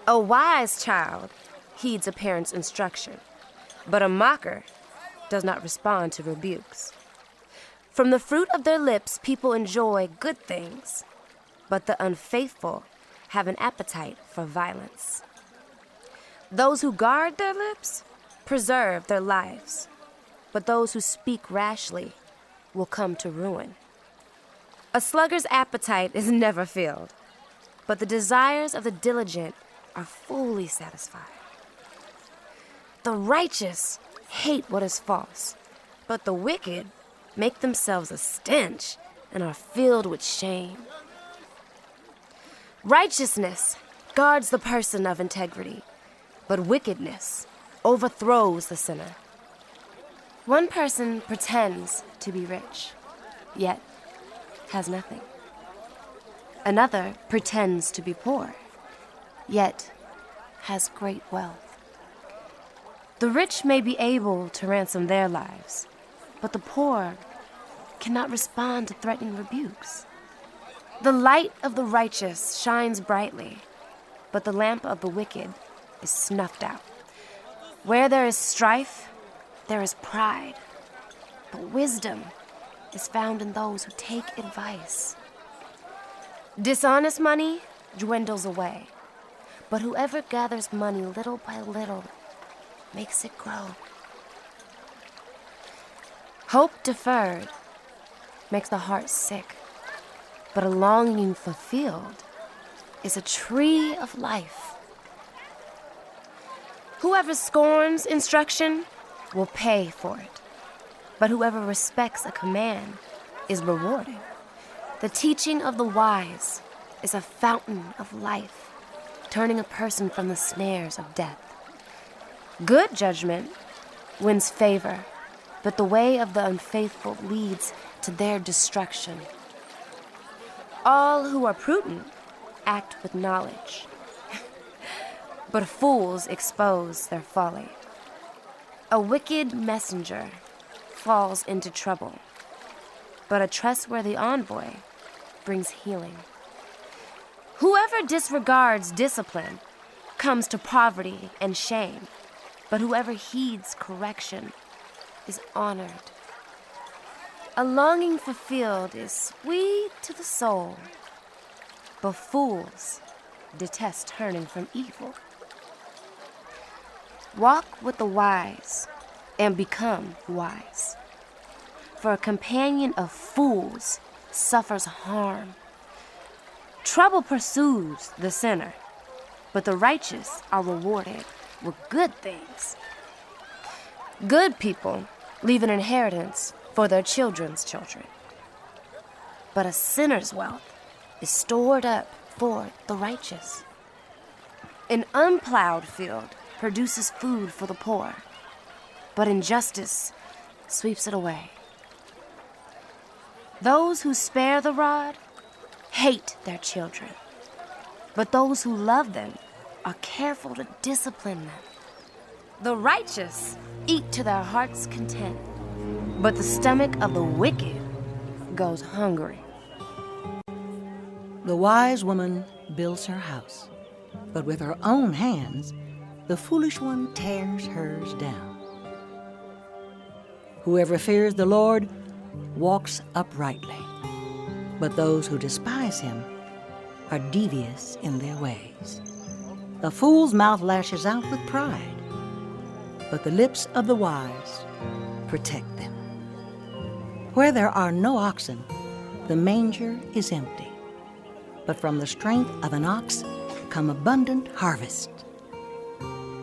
Speaker 13: A wise child heeds a parent's instruction, but a mocker does not respond to rebukes. From the fruit of their lips people enjoy good things, but the unfaithful have an appetite for violence. Those who guard their lips preserve their lives, but those who speak rashly will come to ruin. A sluggard's appetite is never filled, but the desires of the diligent are fully satisfied. The righteous hate what is false, but the wicked make themselves a stench and are filled with shame. Righteousness guards the person of integrity, but wickedness overthrows the sinner. One person pretends to be rich, yet has nothing. Another pretends to be poor, yet has great wealth. The rich may be able to ransom their lives, but the poor cannot respond to threatening rebukes. The light of the righteous shines brightly, but the lamp of the wicked is snuffed out. Where there is strife, there is pride, but wisdom is found in those who take advice. Dishonest money dwindles away, but whoever gathers money little by little makes it grow. Hope deferred makes the heart sick, but a longing fulfilled is a tree of life. Whoever scorns instruction will pay for it, but whoever respects a command is rewarded. The teaching of the wise is a fountain of life, turning a person from the snares of death. Good judgment wins favor, but the way of the unfaithful leads to their destruction. All who are prudent act with knowledge, but fools expose their folly. A wicked messenger falls into trouble, but a trustworthy envoy brings healing. Whoever disregards discipline comes to poverty and shame, but whoever heeds correction is honored. A longing fulfilled is sweet to the soul, but fools detest turning from evil. Walk with the wise and become wise, for a companion of fools suffers harm. Trouble pursues the sinner, but the righteous are rewarded with good things. Good people leave an inheritance for their children's children, but a sinner's wealth is stored up for the righteous. An unplowed field produces food for the poor, but injustice sweeps it away. Those who spare the rod hate their children, but those who love them are careful to discipline them. The righteous eat to their heart's content, but the stomach of the wicked goes hungry.
Speaker 16: The wise woman builds her house, but with her own hands, the foolish one tears hers down. Whoever fears the Lord walks uprightly, but those who despise him are devious in their ways. A fool's mouth lashes out with pride, but the lips of the wise protect them. Where there are no oxen, the manger is empty, but from the strength of an ox come abundant harvest.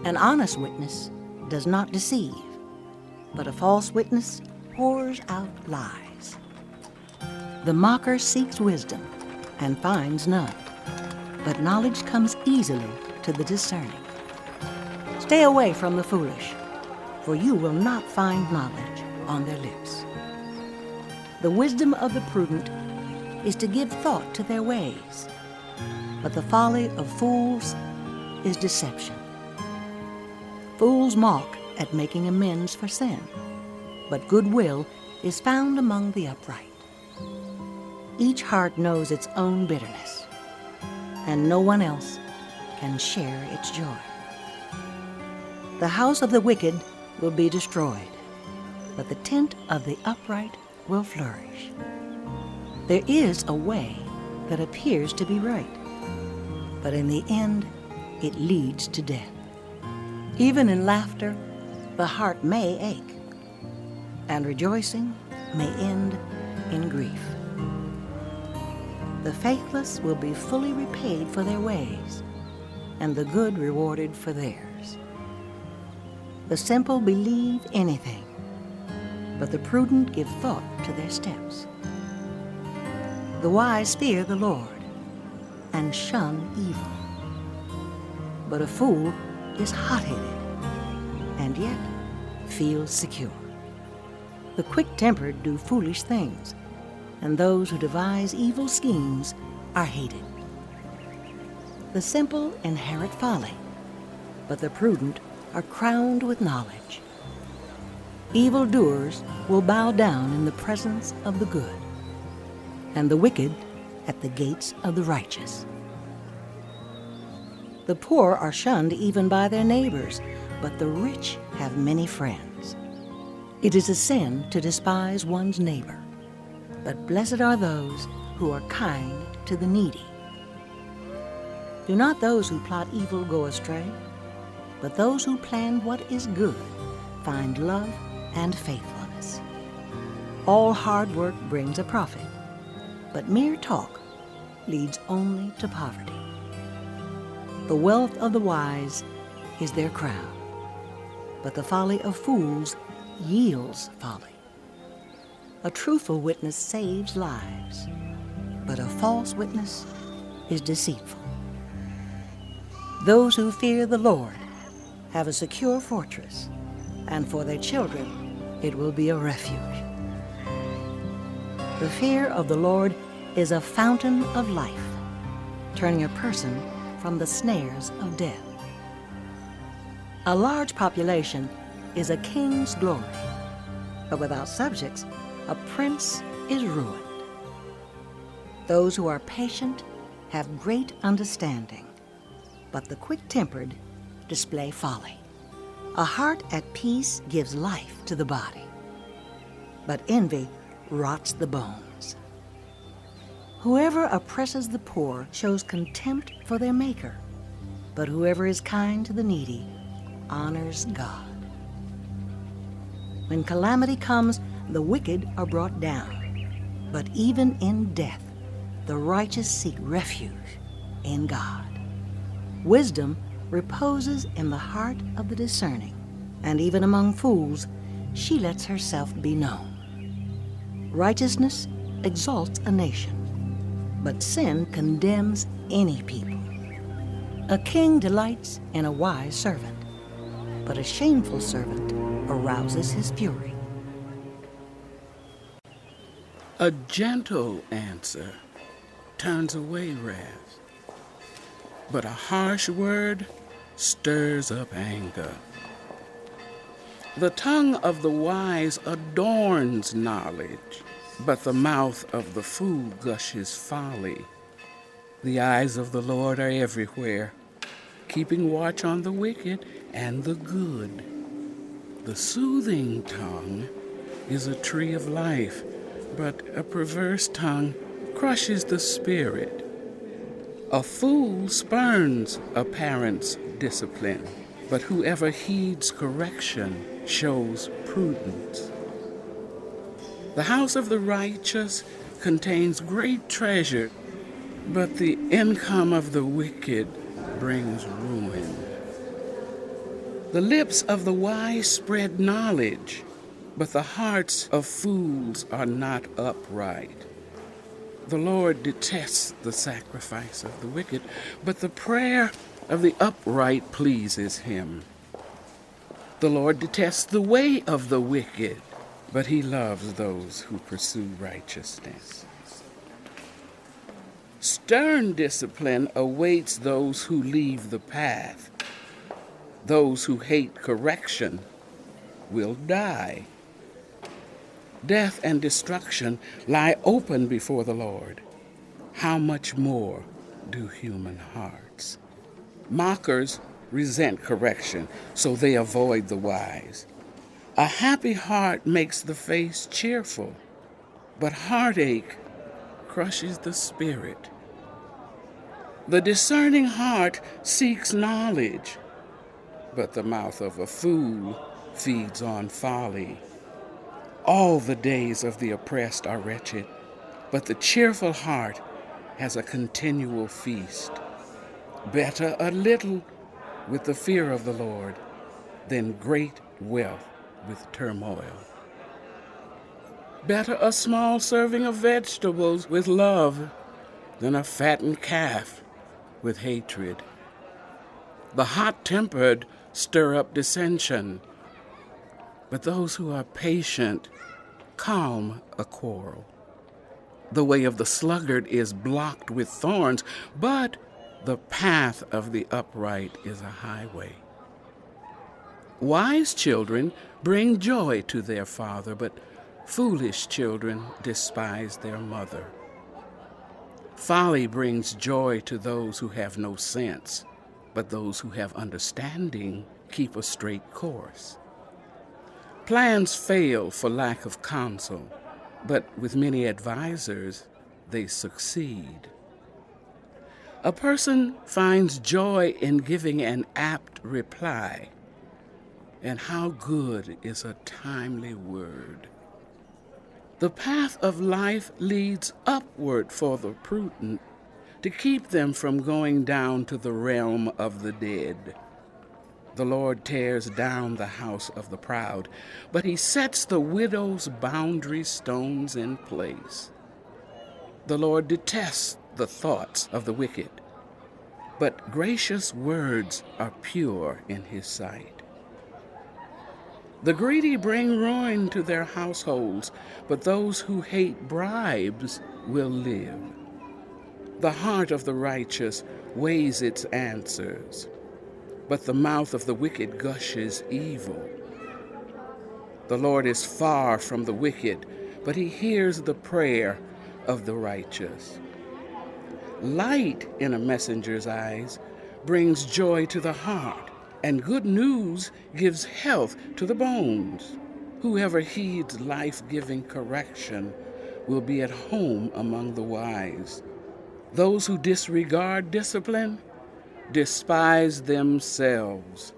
Speaker 16: An honest witness does not deceive, but a false witness pours out lies. The mocker seeks wisdom and finds none, but knowledge comes easily to the discerning. Stay away from the foolish, for you will not find knowledge on their lips. The wisdom of the prudent is to give thought to their ways, but the folly of fools is deception. Fools mock at making amends for sin, but goodwill is found among the upright. Each heart knows its own bitterness, and no one else can share its joy. The house of the wicked will be destroyed, but the tent of the upright will flourish. There is a way that appears to be right, but in the end it leads to death. Even in laughter, the heart may ache, and rejoicing may end in grief. The faithless will be fully repaid for their ways, and the good rewarded for theirs. The simple believe anything, but the prudent give thought to their steps. The wise fear the Lord and shun evil, but a fool is hot-headed and yet feels secure. The quick-tempered do foolish things, and those who devise evil schemes are hated. The simple inherit folly, but the prudent are crowned with knowledge. Evildoers will bow down in the presence of the good, and the wicked at the gates of the righteous. The poor are shunned even by their neighbors, but the rich have many friends. It is a sin to despise one's neighbor, but blessed are those who are kind to the needy. Do not those who plot evil go astray, but those who plan what is good find love and faithfulness. All hard work brings a profit, but mere talk leads only to poverty. The wealth of the wise is their crown, but the folly of fools yields folly. A truthful witness saves lives, but a false witness is deceitful. Those who fear the Lord have a secure fortress, and for their children it will be a refuge. The fear of the Lord is a fountain of life, turning a person from the snares of death. A large population is a king's glory, but without subjects, a prince is ruined. Those who are patient have great understanding, but the quick-tempered display folly. A heart at peace gives life to the body, but envy rots the bones. Whoever oppresses the poor shows contempt for their Maker, but whoever is kind to the needy honors God. When calamity comes, the wicked are brought down, but even in death, the righteous seek refuge in God. Wisdom reposes in the heart of the discerning, and even among fools, she lets herself be known. Righteousness exalts a nation, but sin condemns any people. A king delights in a wise servant, but a shameful servant arouses his fury.
Speaker 17: A gentle answer turns away wrath, but a harsh word stirs up anger. The tongue of the wise adorns knowledge, but the mouth of the fool gushes folly. The eyes of the Lord are everywhere, keeping watch on the wicked and the good. The soothing tongue is a tree of life, but a perverse tongue crushes the spirit. A fool spurns a parent's discipline, but whoever heeds correction shows prudence. The house of the righteous contains great treasure, but the income of the wicked brings ruin. The lips of the wise spread knowledge, but the hearts of fools are not upright. The Lord detests the sacrifice of the wicked, but the prayer of the upright pleases him. The Lord detests the way of the wicked, but he loves those who pursue righteousness. Stern discipline awaits those who leave the path. Those who hate correction will die. Death and destruction lie open before the Lord. How much more do human hearts? Mockers resent correction, so they avoid the wise. A happy heart makes the face cheerful, but heartache crushes the spirit. The discerning heart seeks knowledge, but the mouth of a fool feeds on folly. All the days of the oppressed are wretched, but the cheerful heart has a continual feast. Better a little with the fear of the Lord than great wealth with turmoil. Better a small serving of vegetables with love than a fattened calf with hatred. The hot-tempered stir up dissension, but those who are patient calm a quarrel. The way of the sluggard is blocked with thorns, but the path of the upright is a highway. Wise children bring joy to their father, but foolish children despise their mother. Folly brings joy to those who have no sense, but those who have understanding keep a straight course. Plans fail for lack of counsel, but with many advisors, they succeed. A person finds joy in giving an apt reply, and how good is a timely word. The path of life leads upward for the prudent, to keep them from going down to the realm of the dead. The Lord tears down the house of the proud, but he sets the widow's boundary stones in place. The Lord detests the thoughts of the wicked, but gracious words are pure in his sight. The greedy bring ruin to their households, but those who hate bribes will live. The heart of the righteous weighs its answers, but the mouth of the wicked gushes evil. The Lord is far from the wicked, but he hears the prayer of the righteous. Light in a messenger's eyes brings joy to the heart, and good news gives health to the bones. Whoever heeds life-giving correction will be at home among the wise. Those who disregard discipline despise themselves,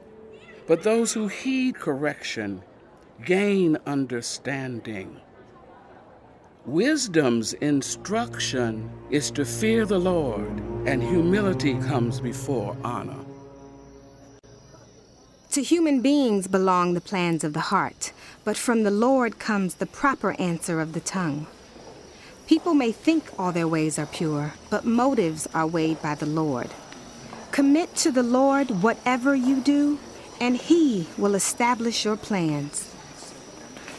Speaker 17: but those who heed correction gain understanding. Wisdom's instruction is to fear the Lord, and humility comes before honor.
Speaker 18: To human beings belong the plans of the heart, but from the Lord comes the proper answer of the tongue. People may think all their ways are pure, but motives are weighed by the Lord. Commit to the Lord whatever you do, and he will establish your plans.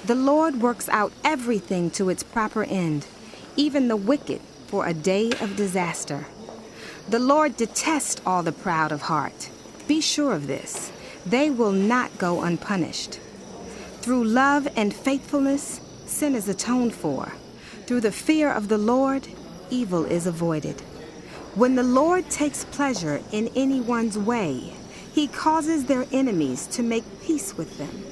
Speaker 18: The Lord works out everything to its proper end, even the wicked for a day of disaster. The Lord detests all the proud of heart. Be sure of this. They will not go unpunished. Through love and faithfulness, sin is atoned for. Through the fear of the Lord, evil is avoided. When the Lord takes pleasure in anyone's way, he causes their enemies to make peace with them.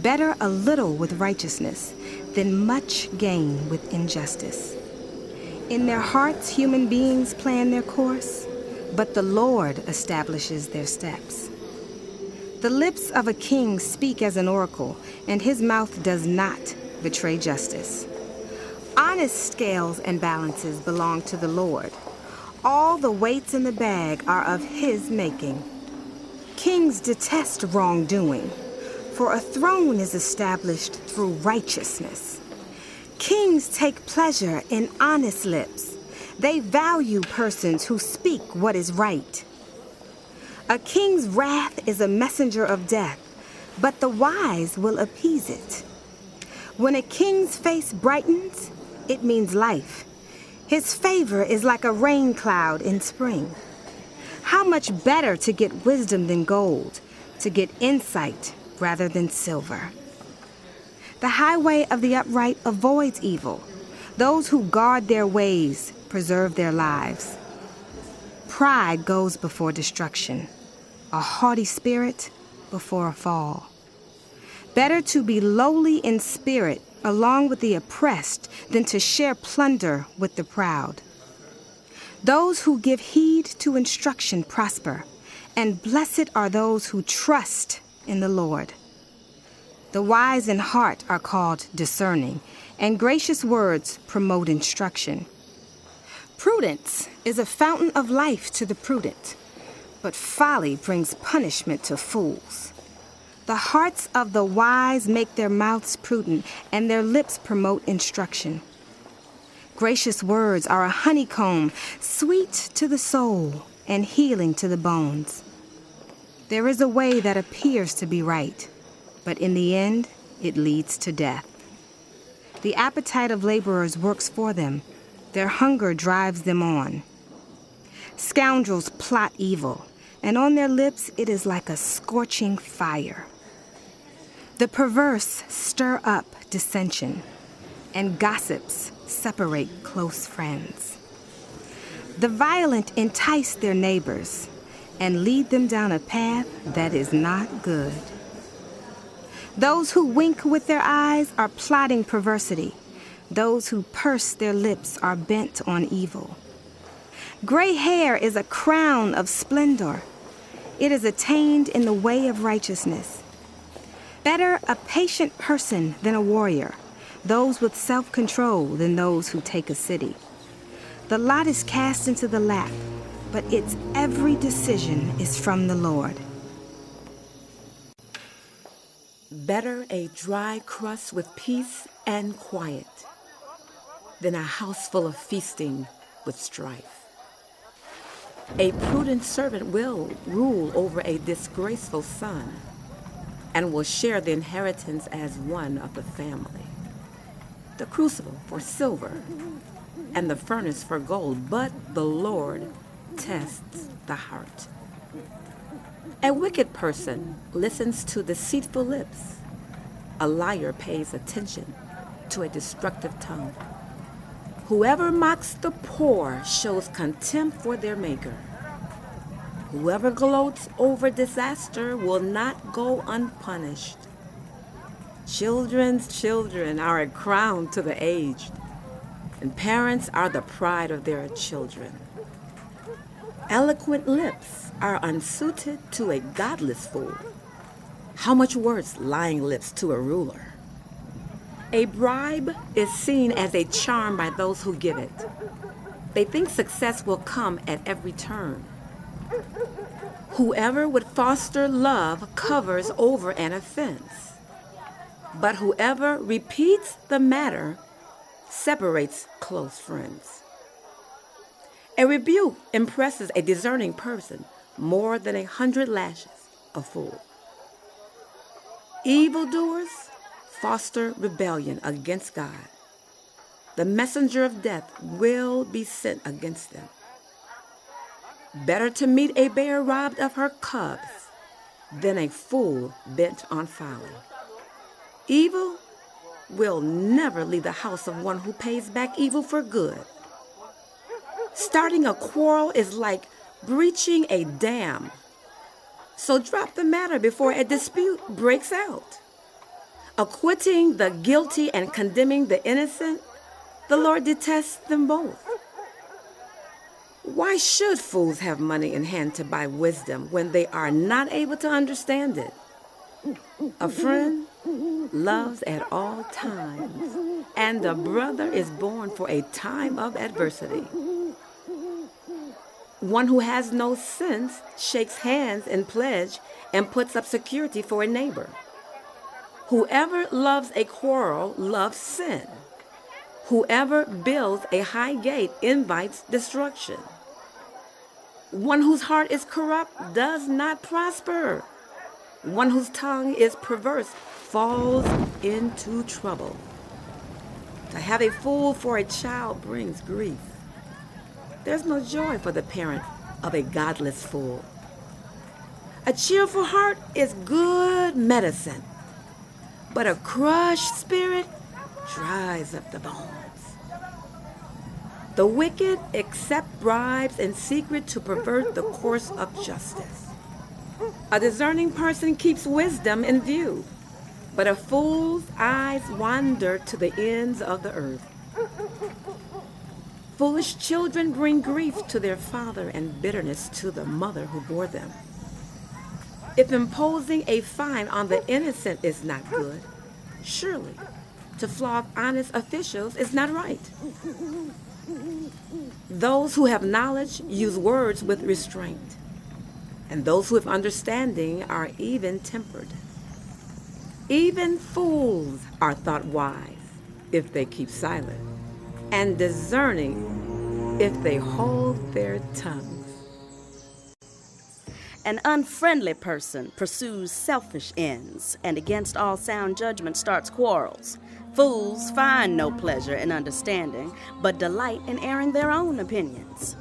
Speaker 18: Better a little with righteousness than much gain with injustice. In their hearts, human beings plan their course, but the Lord establishes their steps. The lips of a king speak as an oracle, and his mouth does not betray justice. Honest scales and balances belong to the Lord. All the weights in the bag are of his making. Kings detest wrongdoing, for a throne is established through righteousness. Kings take pleasure in honest lips. They value persons who speak what is right. A king's wrath is a messenger of death, but the wise will appease it. When a king's face brightens, it means life. His favor is like a rain cloud in spring. How much better to get wisdom than gold, to get insight rather than silver. The highway of the upright avoids evil. Those who guard their ways preserve their lives. Pride goes before destruction, a haughty spirit before a fall. Better to be lowly in spirit along with the oppressed than to share plunder with the proud. Those who give heed to instruction prosper, and blessed are those who trust in the Lord. The wise in heart are called discerning, and gracious words promote instruction. Prudence is a fountain of life to the prudent, but folly brings punishment to fools. The hearts of the wise make their mouths prudent, and their lips promote instruction. Gracious words are a honeycomb, sweet to the soul and healing to the bones. There is a way that appears to be right, but in the end, it leads to death. The appetite of laborers works for them. Their hunger drives them on. Scoundrels plot evil, and on their lips it is like a scorching fire. The perverse stir up dissension, and gossips separate close friends. The violent entice their neighbors and lead them down a path that is not good. Those who wink with their eyes are plotting perversity. Those who purse their lips are bent on evil. Gray hair is a crown of splendor. It is attained in the way of righteousness. Better a patient person than a warrior, those with self-control than those who take a city. The lot is cast into the lap, but its every decision is from the Lord.
Speaker 19: Better a dry crust with peace and quiet than a house full of feasting with strife. A prudent servant will rule over a disgraceful son and will share the inheritance as one of the family. The crucible for silver and the furnace for gold, but the Lord tests the heart. A wicked person listens to deceitful lips. A liar pays attention to a destructive tongue. Whoever mocks the poor shows contempt for their maker. Whoever gloats over disaster will not go unpunished. Children's children are a crown to the aged, and parents are the pride of their children. Eloquent lips are unsuited to a godless fool. How much worse lying lips to a ruler? A bribe is seen as a charm by those who give it. They think success will come at every turn. Whoever would foster love covers over an offense, but whoever repeats the matter separates close friends. A rebuke impresses a discerning person more than 100 lashes a fool. Evildoers foster rebellion against God. The messenger of death will be sent against them. Better to meet a bear robbed of her cubs than a fool bent on folly. Evil will never leave the house of one who pays back evil for good. Starting a quarrel is like breaching a dam. So drop the matter before a dispute breaks out. Acquitting the guilty and condemning the innocent, the Lord detests them both. Why should fools have money in hand to buy wisdom when they are not able to understand it? A friend loves at all times, and a brother is born for a time of adversity. One who has no sense shakes hands in pledge and puts up security for a neighbor. Whoever loves a quarrel loves sin. Whoever builds a high gate invites destruction. One whose heart is corrupt does not prosper. One whose tongue is perverse falls into trouble. To have a fool for a child brings grief. There's no joy for the parent of a godless fool. A cheerful heart is good medicine, but a crushed spirit dries up the bones. The wicked accept bribes in secret to pervert the course of justice. A discerning person keeps wisdom in view, but a fool's eyes wander to the ends of the earth. Foolish children bring grief to their father and bitterness to the mother who bore them. If imposing a fine on the innocent is not good, surely to flog honest officials is not right. Those who have knowledge use words with restraint, and those who have understanding are even-tempered. Even fools are thought wise if they keep silent, and discerning if they hold their tongues.
Speaker 20: An unfriendly person pursues selfish ends, and against all sound judgment starts quarrels. Fools find no pleasure in understanding, but delight in airing their own opinions.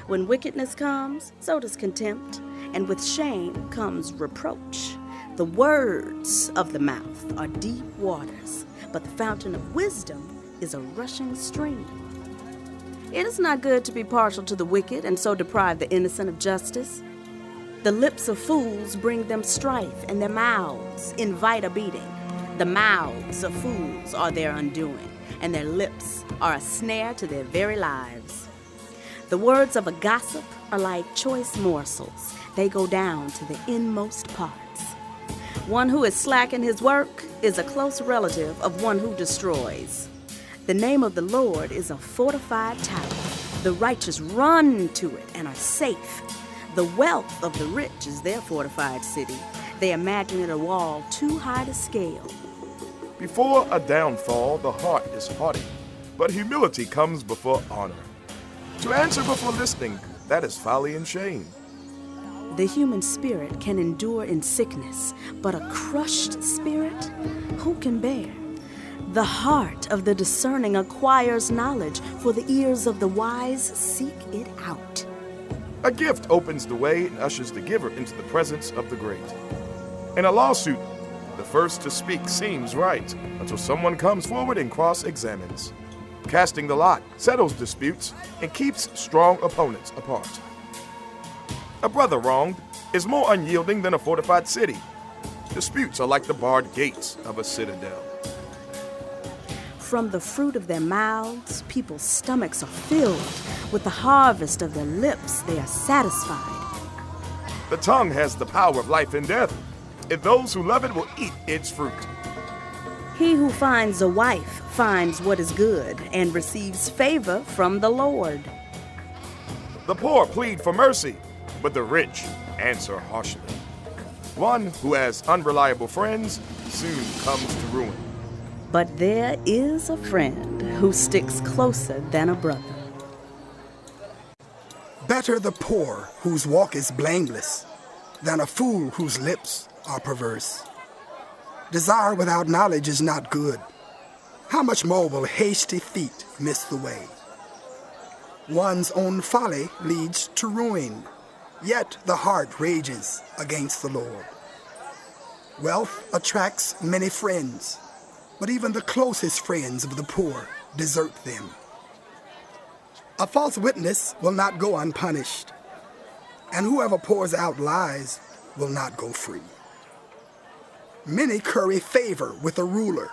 Speaker 20: When wickedness comes, so does contempt, and with shame comes reproach. The words of the mouth are deep waters, but the fountain of wisdom is a rushing stream. It is not good to be partial to the wicked and so deprive the innocent of justice. The lips of fools bring them strife, and their mouths invite a beating. The mouths of fools are their undoing, and their lips are a snare to their very lives. The words of a gossip are like choice morsels. They go down to the inmost parts. One who is slack in his work is a close relative of one who destroys. The name of the Lord is a fortified tower. The righteous run to it and are safe. The wealth of the rich is their fortified city. They imagine it a wall too high to scale.
Speaker 21: Before a downfall, the heart is haughty, but humility comes before honor. To answer before listening, that is folly and shame.
Speaker 20: The human spirit can endure in sickness, but a crushed spirit, who can bear? The heart of the discerning acquires knowledge, for the ears of the wise seek it out.
Speaker 21: A gift opens the way and ushers the giver into the presence of the great. In a lawsuit, the first to speak seems right until someone comes forward and cross-examines. Casting the lot settles disputes and keeps strong opponents apart. A brother wronged is more unyielding than a fortified city. Disputes are like the barred gates of a citadel.
Speaker 20: From the fruit of their mouths, people's stomachs are filled. With the harvest of their lips, they are satisfied.
Speaker 21: The tongue has the power of life and death, and those who love it will eat its fruit.
Speaker 20: He who finds a wife finds what is good and receives favor from the Lord.
Speaker 21: The poor plead for mercy, but the rich answer harshly. One who has unreliable friends soon comes to ruin.
Speaker 20: But there is a friend who sticks closer than a brother.
Speaker 22: Better the poor whose walk is blameless than a fool whose lips are perverse. Desire without knowledge is not good. How much more will hasty feet miss the way? One's own folly leads to ruin, yet the heart rages against the Lord. Wealth attracts many friends, but even the closest friends of the poor desert them. A false witness will not go unpunished, and whoever pours out lies will not go free. Many curry favor with a ruler,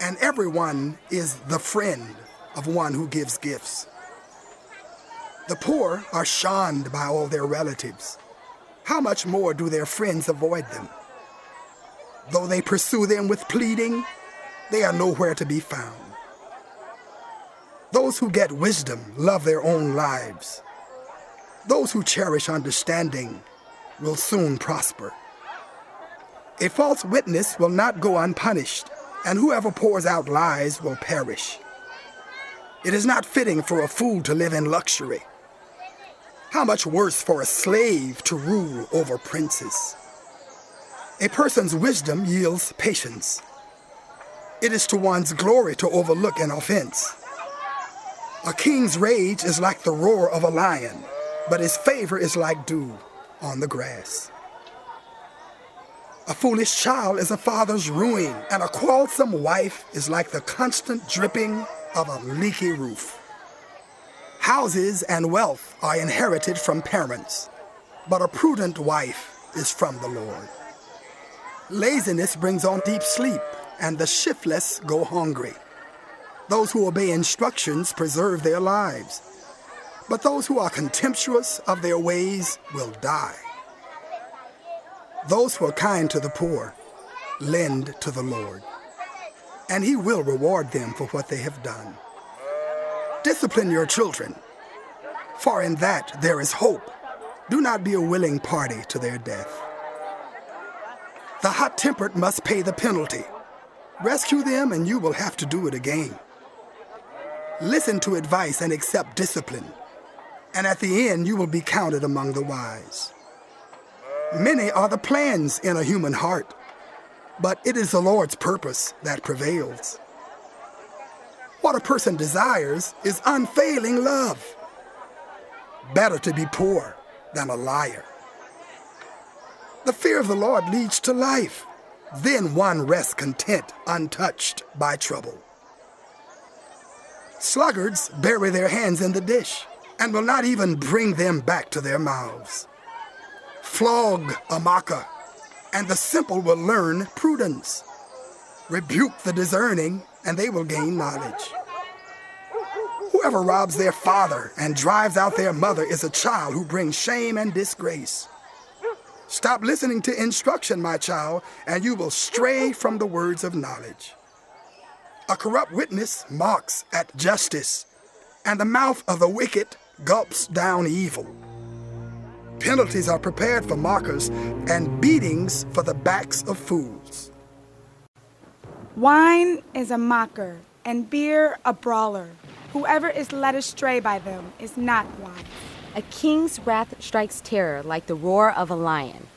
Speaker 22: and everyone is the friend of one who gives gifts. The poor are shunned by all their relatives. How much more do their friends avoid them? Though they pursue them with pleading, they are nowhere to be found. Those who get wisdom love their own lives. Those who cherish understanding will soon prosper. A false witness will not go unpunished, and whoever pours out lies will perish. It is not fitting for a fool to live in luxury. How much worse for a slave to rule over princes? A person's wisdom yields patience. It is to one's glory to overlook an offense. A king's rage is like the roar of a lion, but his favor is like dew on the grass. A foolish child is a father's ruin, and a quarrelsome wife is like the constant dripping of a leaky roof. Houses and wealth are inherited from parents, but a prudent wife is from the Lord. Laziness brings on deep sleep, and the shiftless go hungry. Those who obey instructions preserve their lives, but those who are contemptuous of their ways will die. Those who are kind to the poor lend to the Lord, and he will reward them for what they have done. Discipline your children, for in that there is hope. Do not be a willing party to their death. The hot-tempered must pay the penalty. Rescue them and you will have to do it again. Listen to advice and accept discipline, and at the end you will be counted among the wise. Many are the plans in a human heart, but it is the Lord's purpose that prevails. What a person desires is unfailing love. Better to be poor than a liar. The fear of the Lord leads to life. Then one rests content, untouched by trouble. Sluggards bury their hands in the dish and will not even bring them back to their mouths. Flog a mocker, and the simple will learn prudence. Rebuke the discerning, and they will gain knowledge. Whoever robs their father and drives out their mother is a child who brings shame and disgrace. Stop listening to instruction, my child, and you will stray from the words of knowledge. A corrupt witness mocks at justice, and the mouth of the wicked gulps down evil. Penalties are prepared for mockers, and beatings for the backs of fools.
Speaker 3: Wine is a mocker, and beer a brawler. Whoever is led astray by them is not wise.
Speaker 5: A king's wrath strikes terror like the roar of a lion.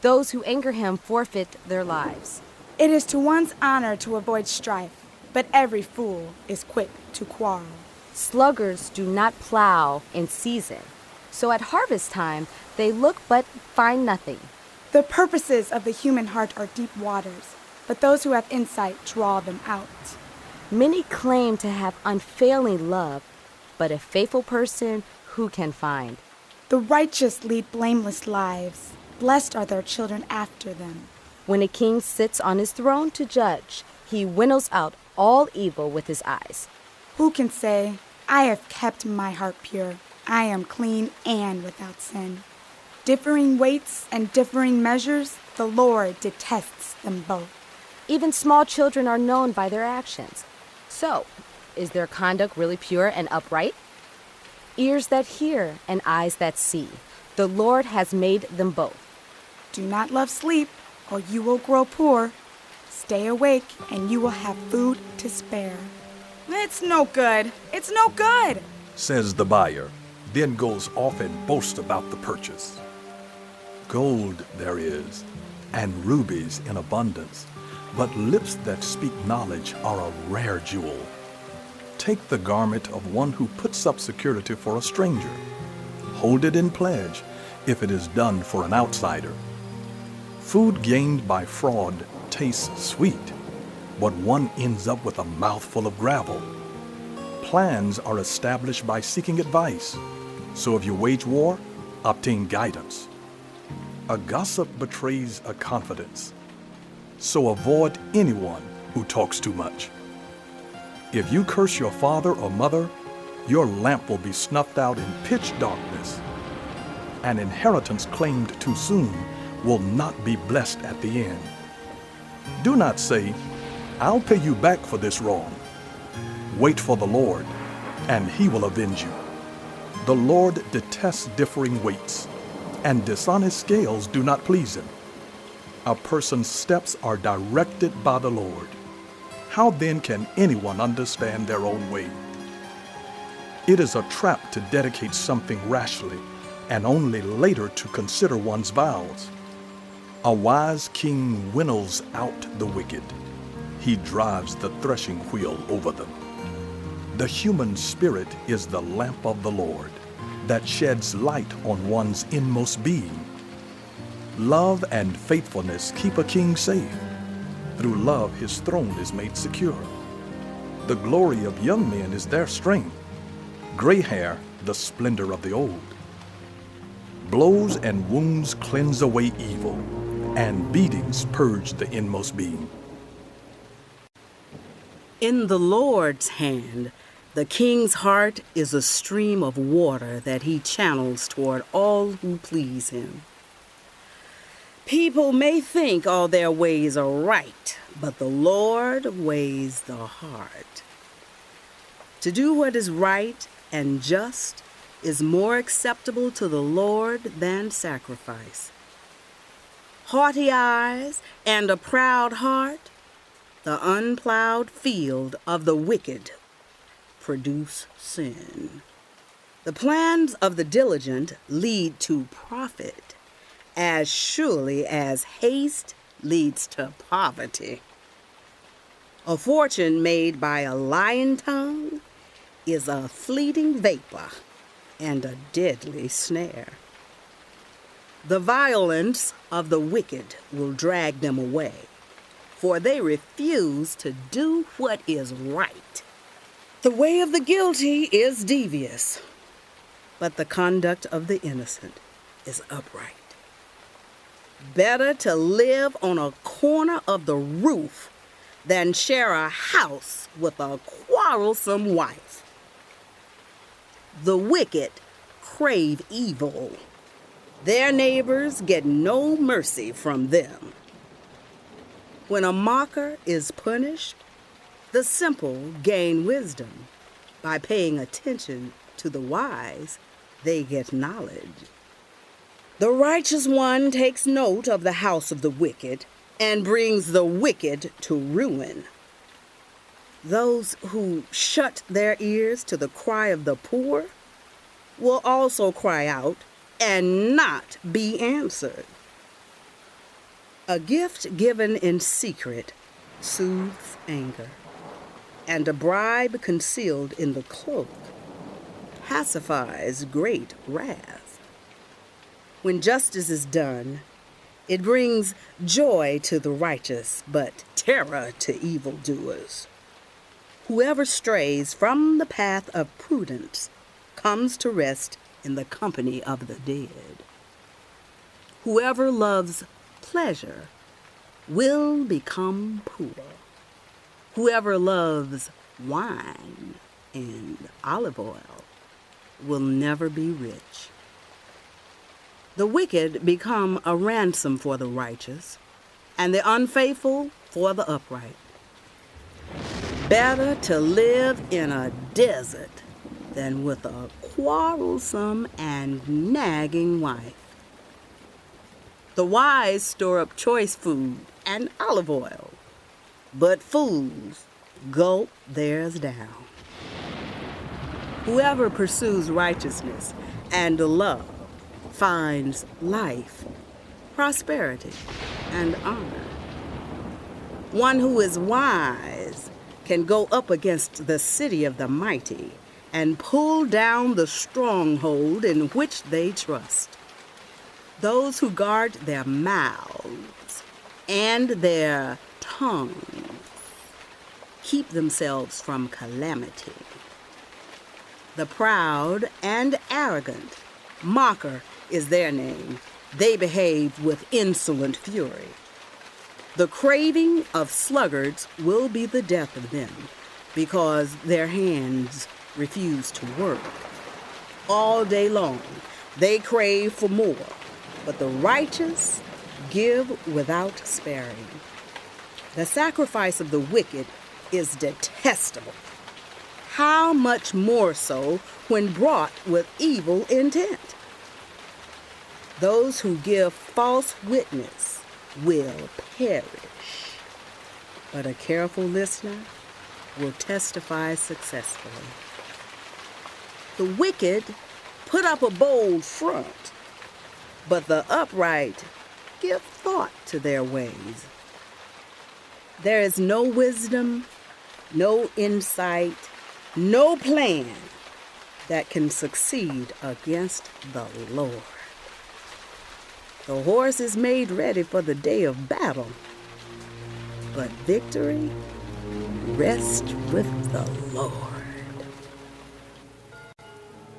Speaker 5: Those who anger him forfeit their lives.
Speaker 3: It is to one's honor to avoid strife, but every fool is quick to quarrel.
Speaker 5: Sluggards do not plow in season, so at harvest time they look but find nothing.
Speaker 3: The purposes of the human heart are deep waters, but those who have insight draw them out.
Speaker 5: Many claim to have unfailing love, but a faithful person who can find?
Speaker 3: The righteous lead blameless lives. Blessed are their children after them.
Speaker 5: When a king sits on his throne to judge, he winnows out all evil with his eyes.
Speaker 3: Who can say, I have kept my heart pure. I am clean and without sin. Differing weights and differing measures, the Lord detests them both.
Speaker 5: Even small children are known by their actions. So, is their conduct really pure and upright? Ears that hear and eyes that see, the Lord has made them both.
Speaker 3: Do not love sleep, or you will grow poor. Stay awake, and you will have food to spare. It's no good. It's no good,
Speaker 6: says the buyer, then goes off and boasts about the purchase. Gold there is, and rubies in abundance, but lips that speak knowledge are a rare jewel. Take the garment of one who puts up security for a stranger. Hold it in pledge if it is done for an outsider. Food gained by fraud tastes sweet, but one ends up with a mouthful of gravel. Plans are established by seeking advice, so if you wage war, obtain guidance. A gossip betrays a confidence, so avoid anyone who talks too much. If you curse your father or mother, your lamp will be snuffed out in pitch darkness. An inheritance claimed too soon will not be blessed at the end. Do not say, I'll pay you back for this wrong. Wait for the Lord, and he will avenge you. The Lord detests differing weights, and dishonest scales do not please him. A person's steps are directed by the Lord. How then can anyone understand their own way? It is a trap to dedicate something rashly, and only later to consider one's vows. A wise king winnows out the wicked. He drives the threshing wheel over them. The human spirit is the lamp of the Lord that sheds light on one's inmost being.
Speaker 8: Love and faithfulness keep a king safe. Through love his throne is made secure. The glory of young men is their strength. Gray hair, the splendor of the old. Blows and wounds cleanse away evil, and beatings purge the inmost being.
Speaker 20: In the Lord's hand, the king's heart is a stream of water that he channels toward all who please him. People may think all their ways are right, but the Lord weighs the heart. To do what is right and just is more acceptable to the Lord than sacrifice. Haughty eyes and a proud heart, the unplowed field of the wicked, produce sin. The plans of the diligent lead to profit, as surely as haste leads to poverty. A fortune made by a lying tongue is a fleeting vapor and a deadly snare. The violence of the wicked will drag them away, for they refuse to do what is right. The way of the guilty is devious, but the conduct of the innocent is upright. Better to live on a corner of the roof than share a house with a quarrelsome wife. The wicked crave evil. Their neighbors get no mercy from them. When a mocker is punished, the simple gain wisdom. By paying attention to the wise, they get knowledge. The righteous one takes note of the house of the wicked and brings the wicked to ruin. Those who shut their ears to the cry of the poor will also cry out and not be answered. A gift given in secret soothes anger, and a bribe concealed in the cloak pacifies great wrath. When justice is done, it brings joy to the righteous, but terror to evildoers. Whoever strays from the path of prudence comes to rest in the company of the dead. Whoever loves pleasure will become poor. Whoever loves wine and olive oil will never be rich. The wicked become a ransom for the righteous, and the unfaithful for the upright. Better to live in a desert than with a quarrelsome and nagging wife. The wise store up choice food and olive oil, but fools gulp theirs down. Whoever pursues righteousness and love finds life, prosperity, and honor. One who is wise can go up against the city of the mighty and pull down the stronghold in which they trust. Those who guard their mouths and their tongues keep themselves from calamity. The proud and arrogant, mocker is their name. They behave with insolent fury. The craving of sluggards will be the death of them, because their hands refuse to work. All day long they crave for more, but the righteous give without sparing. The sacrifice of the wicked is detestable. How much more so when brought with evil intent? Those who give false witness will perish, but a careful listener will testify successfully. The wicked put up a bold front, but the upright give thought to their ways. There is no wisdom, no insight, no plan that can succeed against the Lord.
Speaker 9: The horse is made ready for the day of battle, but victory rests with the Lord.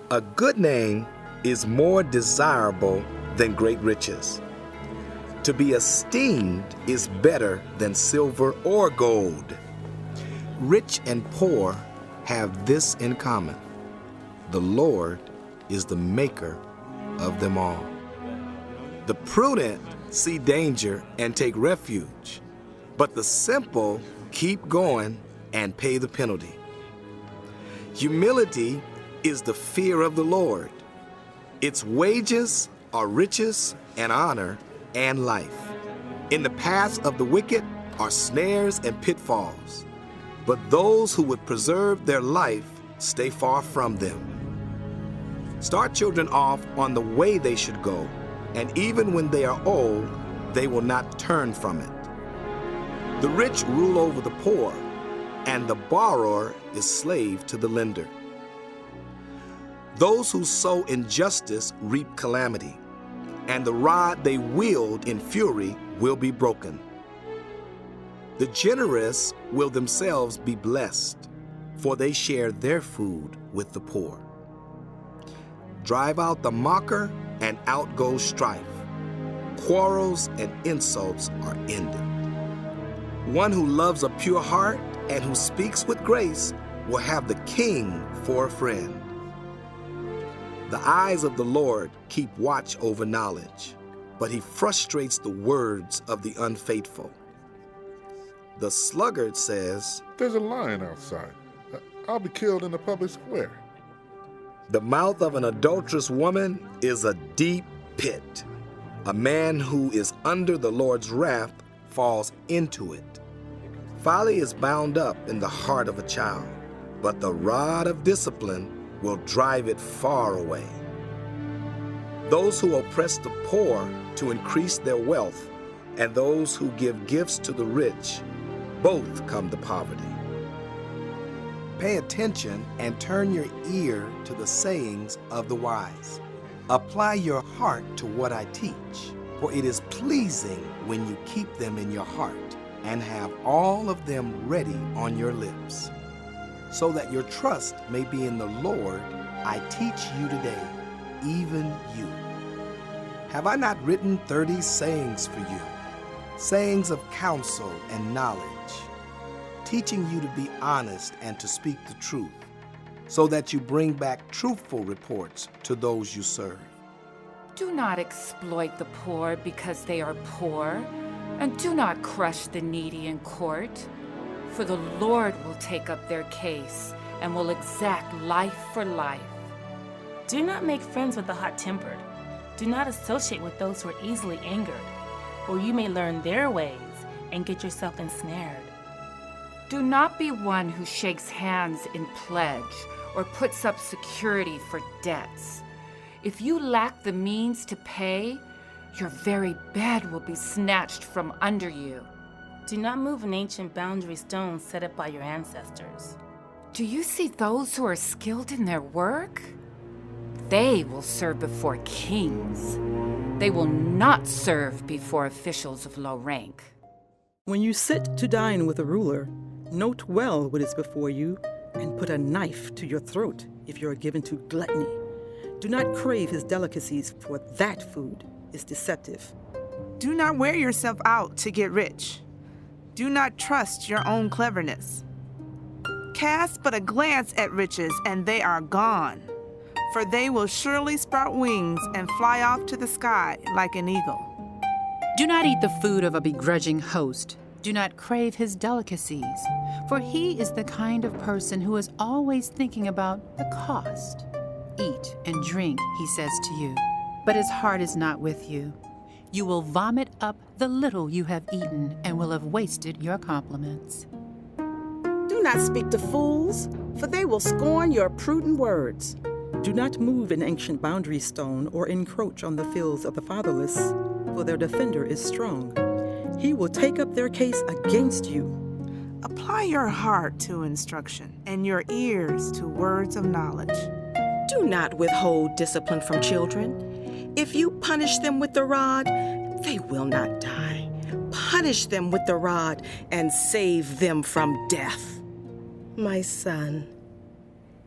Speaker 10: A good name is more desirable than great riches. To be esteemed is better than silver or gold. Rich and poor have this in common: the Lord is the maker of them all. The prudent see danger and take refuge, but the simple keep going and pay the penalty. Humility is the fear of the Lord. Its wages are riches and honor and life. In the paths of the wicked are snares and pitfalls, but those who would preserve their life stay far from them. Start children off on the way they should go, and even when they are old, they will not turn from it. The rich rule over the poor, and the borrower is slave to the lender. Those who sow injustice reap calamity, and the rod they wield in fury will be broken. The generous will themselves be blessed, for they share their food with the poor. Drive out the mocker, and out goes strife. Quarrels and insults are ended. One who loves a pure heart and who speaks with grace will have the king for a friend. The eyes of the Lord keep watch over knowledge, but he frustrates the words of the unfaithful. The sluggard says,
Speaker 23: "There's a lion outside. I'll be killed in the public square."
Speaker 10: The mouth of an adulterous woman is a deep pit. A man who is under the Lord's wrath falls into it. Folly is bound up in the heart of a child, but the rod of discipline will drive it far away. Those who oppress the poor to increase their wealth, and those who give gifts to the rich, both come to poverty. Pay attention and turn your ear to the sayings of the wise. Apply your heart to what I teach, for it is pleasing when you keep them in your heart and have all of them ready on your lips. So that your trust may be in the Lord, I teach you today, even you. Have I not written 30 sayings for you, sayings of counsel and knowledge, teaching you to be honest and to speak the truth, so that you bring back truthful reports to those you serve?
Speaker 24: Do not exploit the poor because they are poor, and do not crush the needy in court. For the Lord will take up their case and will exact life for life.
Speaker 25: Do not make friends with the hot-tempered. Do not associate with those who are easily angered, or you may learn their ways and get yourself ensnared.
Speaker 24: Do not be one who shakes hands in pledge or puts up security for debts. If you lack the means to pay, your very bed will be snatched from under you.
Speaker 25: Do not move an ancient boundary stone set up by your ancestors.
Speaker 24: Do you see those who are skilled in their work? They will serve before kings. They will not serve before officials of low rank.
Speaker 9: When you sit to dine with a ruler, note well what is before you, and put a knife to your throat if you are given to gluttony. Do not crave his delicacies, for that food is deceptive.
Speaker 26: Do not wear yourself out to get rich. Do not trust your own cleverness. Cast but a glance at riches, and they are gone, for they will surely sprout wings and fly off to the sky like an eagle.
Speaker 27: Do not eat the food of a begrudging host. Do not crave his delicacies, for he is the kind of person who is always thinking about the cost. Eat and drink, he says to you, but his heart is not with you. You will vomit up the little you have eaten and will have wasted your compliments.
Speaker 9: Do not speak to fools, for they will scorn your prudent words. Do not move an ancient boundary stone or encroach on the fields of the fatherless, for their defender is strong. He will take up their case against you.
Speaker 26: Apply your heart to instruction and your ears to words of knowledge.
Speaker 28: Do not withhold discipline from children.
Speaker 9: If you punish them with the rod, they will not die. Punish them with the rod and save them from death.
Speaker 13: My son,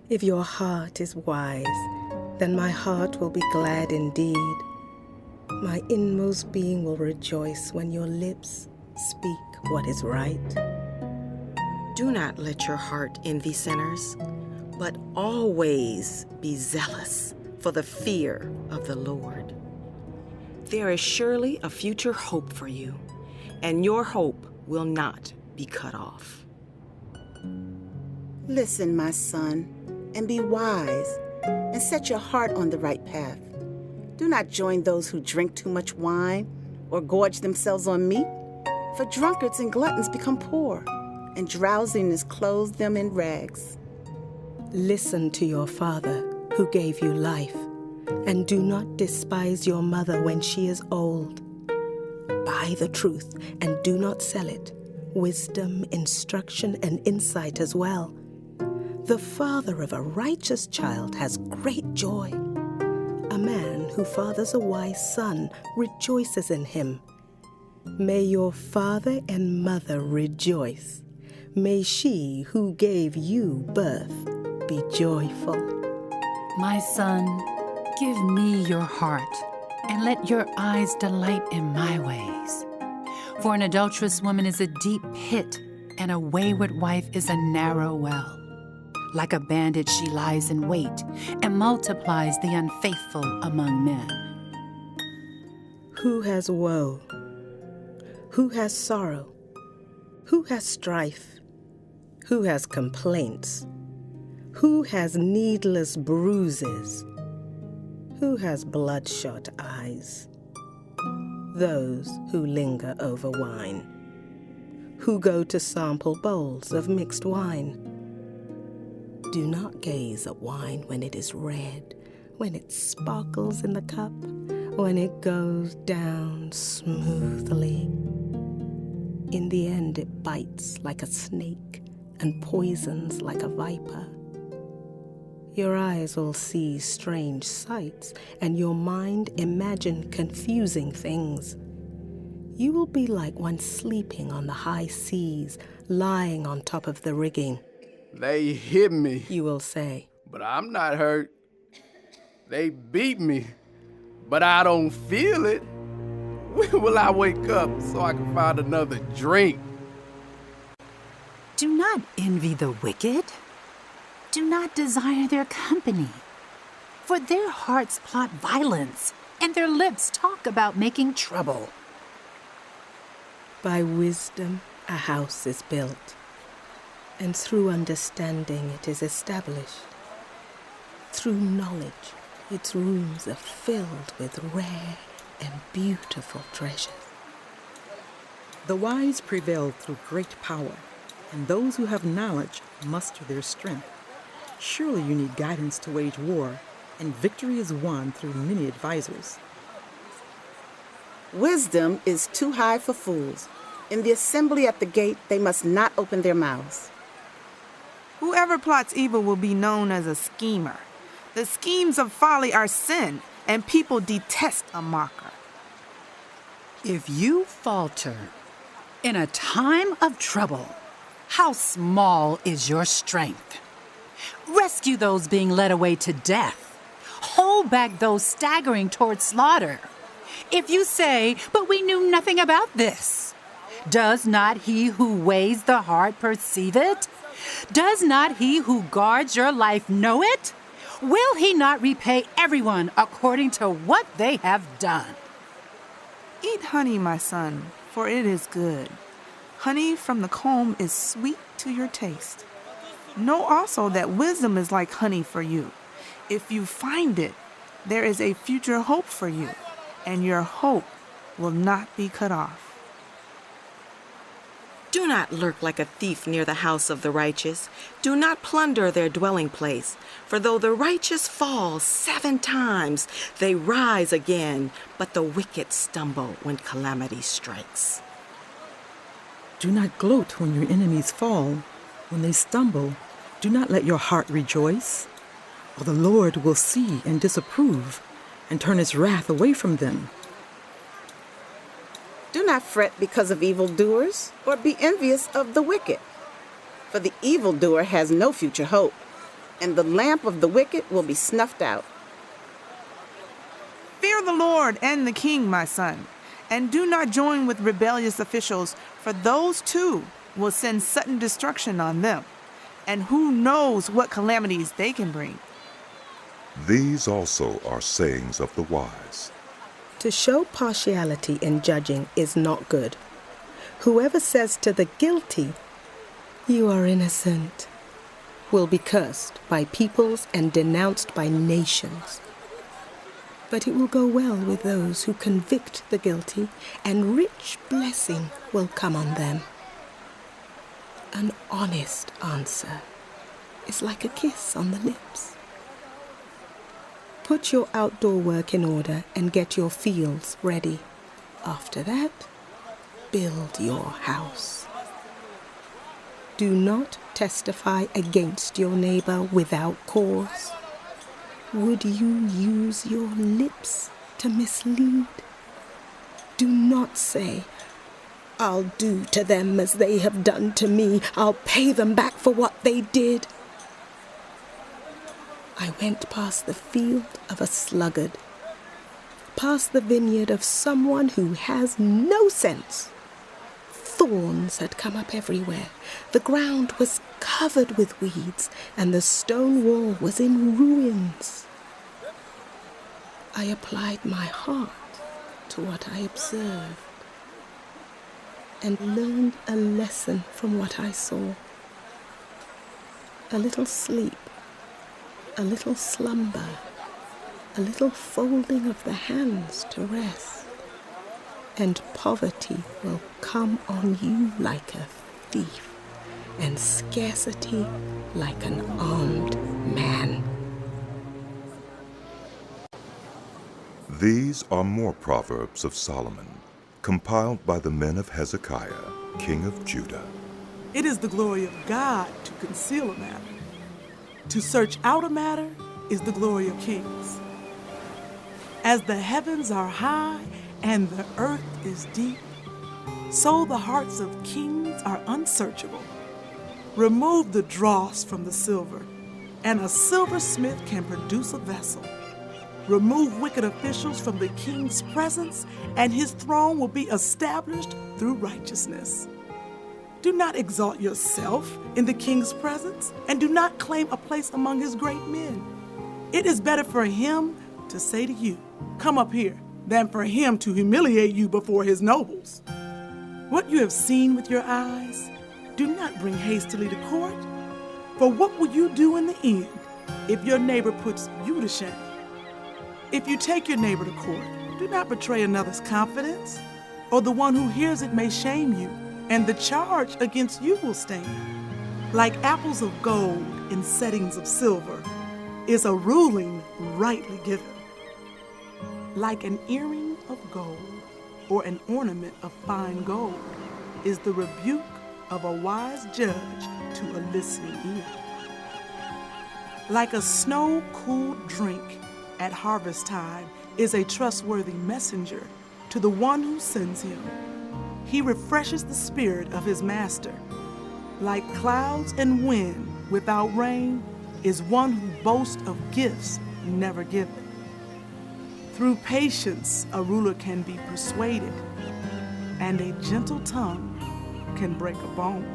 Speaker 13: if your heart is wise, then my heart will be glad indeed. My inmost being will rejoice when your lips speak what is right.
Speaker 9: Do not let your heart envy sinners, but always be zealous for the fear of the Lord. There is surely a future hope for you, and your hope will not be cut off.
Speaker 1: Listen, my son, and be wise, and set your heart on the right path. Do not join those who drink too much wine or gorge themselves on meat, for drunkards and gluttons become poor, and drowsiness clothes them in rags.
Speaker 13: Listen to your father, who gave you life, and do not despise your mother when she is old. Buy the truth and do not sell it, wisdom, instruction, and insight as well. The father of a righteous child has great joy. A man who fathers a wise son rejoices in him. May your father and mother rejoice. May she who gave you birth be joyful.
Speaker 27: My son, give me your heart, and let your eyes delight in my ways. For an adulterous woman is a deep pit, and a wayward wife is a narrow well. Like a bandit she lies in wait, and multiplies the unfaithful among men.
Speaker 13: Who has woe? Who has sorrow? Who has strife? Who has complaints? Who has needless bruises? Who has bloodshot eyes? Those who linger over wine, who go to sample bowls of mixed wine. Do not gaze at wine when it is red, when it sparkles in the cup, when it goes down smoothly. In the end, it bites like a snake and poisons like a viper. Your eyes will see strange sights, and your mind imagine confusing things. You will be like one sleeping on the high seas, lying on top of the rigging.
Speaker 2: They hit me,
Speaker 13: you will say,
Speaker 2: but I'm not hurt. They beat me, but I don't feel it. When will I wake up so I can find another drink?
Speaker 27: Do not envy the wicked. Do not desire their company. For their hearts plot violence, and their lips talk about making trouble.
Speaker 13: By wisdom a house is built, and through understanding it is established. Through knowledge its rooms are filled with rare and beautiful treasures.
Speaker 9: The wise prevail through great power, and those who have knowledge muster their strength. Surely you need guidance to wage war, and victory is won through many advisors.
Speaker 1: Wisdom is too high for fools. In the assembly at the gate, they must not open their mouths.
Speaker 26: Whoever plots evil will be known as a schemer. The schemes of folly are sin, and people detest a mocker.
Speaker 27: If you falter in a time of trouble, how small is your strength? Rescue those being led away to death. Hold back those staggering toward slaughter. If you say, "But we knew nothing about this," does not he who weighs the heart perceive it? Does not he who guards your life know it? Will he not repay everyone according to what they have done?
Speaker 26: Eat honey, my son, for it is good. Honey from the comb is sweet to your taste. Know also that wisdom is like honey for you. If you find it, there is a future hope for you, and your hope will not be cut off.
Speaker 9: Do not lurk like a thief near the house of the righteous. Do not plunder their dwelling place. For though the righteous fall 7 times, they rise again, but the wicked stumble when calamity strikes. Do not gloat when your enemies fall. When they stumble, do not let your heart rejoice. For the Lord will see and disapprove, and turn his wrath away from them.
Speaker 1: Do not fret because of evildoers, or be envious of the wicked. For the evildoer has no future hope, and the lamp of the wicked will be snuffed out.
Speaker 26: Fear the Lord and the king, my son, and do not join with rebellious officials, for those too will send sudden destruction on them, and who knows what calamities they can bring.
Speaker 4: These also are sayings of the wise.
Speaker 13: To show partiality in judging is not good. Whoever says to the guilty, "You are innocent," will be cursed by peoples and denounced by nations. But it will go well with those who convict the guilty, and rich blessing will come on them. An honest answer is like a kiss on the lips. Put your outdoor work in order and get your fields ready. After that, build your house. Do not testify against your neighbor without cause. Would you use your lips to mislead? Do not say, "I'll do to them as they have done to me. I'll pay them back for what they did." I went past the field of a sluggard, past the vineyard of someone who has no sense. Thorns had come up everywhere. The ground was covered with weeds, and the stone wall was in ruins. I applied my heart to what I observed and learned a lesson from what I saw. A little sleep, a little slumber, a little folding of the hands to rest, and poverty will come on you like a thief, and scarcity like an armed man.
Speaker 4: These are more Proverbs of Solomon, compiled by the men of Hezekiah, king of Judah.
Speaker 7: It is the glory of God to conceal a matter. To search out a matter is the glory of kings. As the heavens are high and the earth is deep, so the hearts of kings are unsearchable. Remove the dross from the silver, and a silversmith can produce a vessel. Remove wicked officials from the king's presence, and his throne will be established through righteousness. Do not exalt yourself in the king's presence, and do not claim a place among his great men. It is better for him to say to you, "Come up here," than for him to humiliate you before his nobles. What you have seen with your eyes, do not bring hastily to court. For what will you do in the end if your neighbor puts you to shame? If you take your neighbor to court, do not betray another's confidence, or the one who hears it may shame you, and the charge against you will stand. Like apples of gold in settings of silver is a ruling rightly given. Like an earring of gold or an ornament of fine gold is the rebuke of a wise judge to a listening ear. Like a snow-cooled drink at harvest time is a trustworthy messenger to the one who sends him. He refreshes the spirit of his master. Like clouds and wind without rain is one who boasts of gifts never given. Through patience, a ruler can be persuaded, and a gentle tongue can break a bone.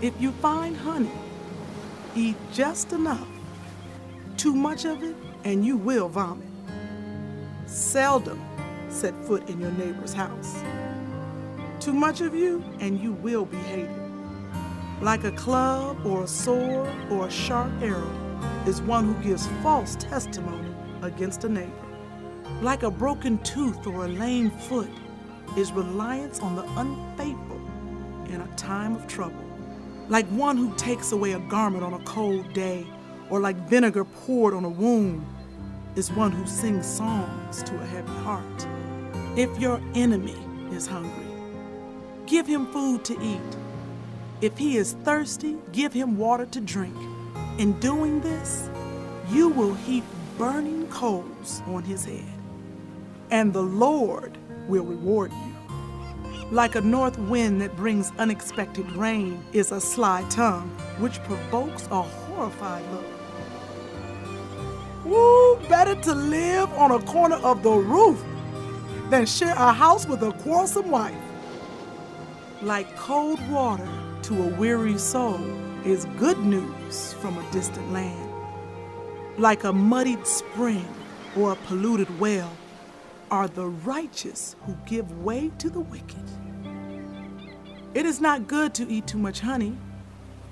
Speaker 7: If you find honey, eat just enough. Too much of it, and you will vomit. Seldom set foot in your neighbor's house. Too much of you, and you will be hated. Like a club or a sword or a sharp arrow is one who gives false testimony against a neighbor. Like a broken tooth or a lame foot is reliance on the unfaithful in a time of trouble. Like one who takes away a garment on a cold day, or like vinegar poured on a wound, is one who sings songs to a heavy heart. If your enemy is hungry, give him food to eat. If he is thirsty, give him water to drink. In doing this, you will heap burning coals on his head, and the Lord will reward you. Like a north wind that brings unexpected rain is a sly tongue which provokes a horrified look. Woo, better to live on a corner of the roof than share a house with a quarrelsome wife. Like cold water to a weary soul is good news from a distant land. Like a muddied spring or a polluted well are the righteous who give way to the wicked. It is not good to eat too much honey,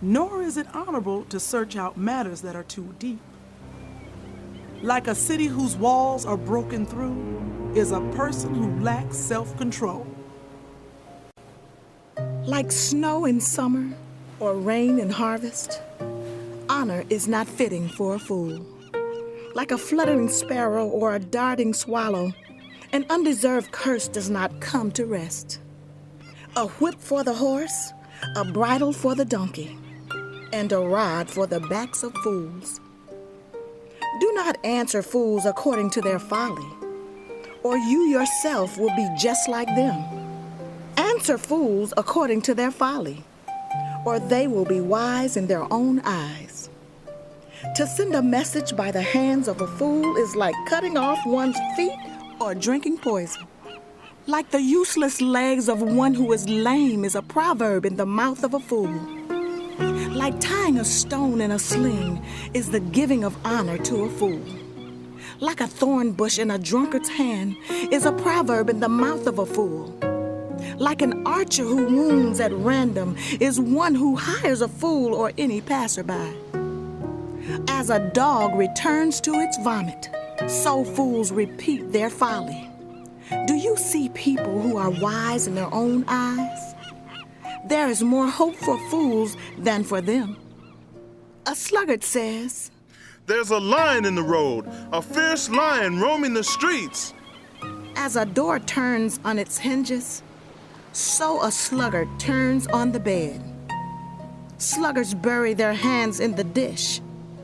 Speaker 7: nor is it honorable to search out matters that are too deep. Like a city whose walls are broken through is a person who lacks self-control.
Speaker 1: Like snow in summer or rain in harvest, honor is not fitting for a fool. Like a fluttering sparrow or a darting swallow, an undeserved curse does not come to rest. A whip for the horse, a bridle for the donkey, and a rod for the backs of fools. Do not answer fools according to their folly, or you yourself will be just like them. Answer fools according to their folly, or they will be wise in their own eyes. To send a message by the hands of a fool is like cutting off one's feet or drinking poison. Like the useless legs of one who is lame is a proverb in the mouth of a fool. Like tying a stone in a sling is the giving of honor to a fool. Like a thorn bush in a drunkard's hand is a proverb in the mouth of a fool. Like an archer who wounds at random is one who hires a fool or any passerby. As a dog returns to its vomit, so fools repeat their folly. Do you see people who are wise in their own eyes? There is more hope for fools than for them. A sluggard says,
Speaker 11: "There's a lion in the road, a fierce lion roaming the streets."
Speaker 1: As a door turns on its hinges, so a sluggard turns on the bed. Sluggards bury their hands in the dish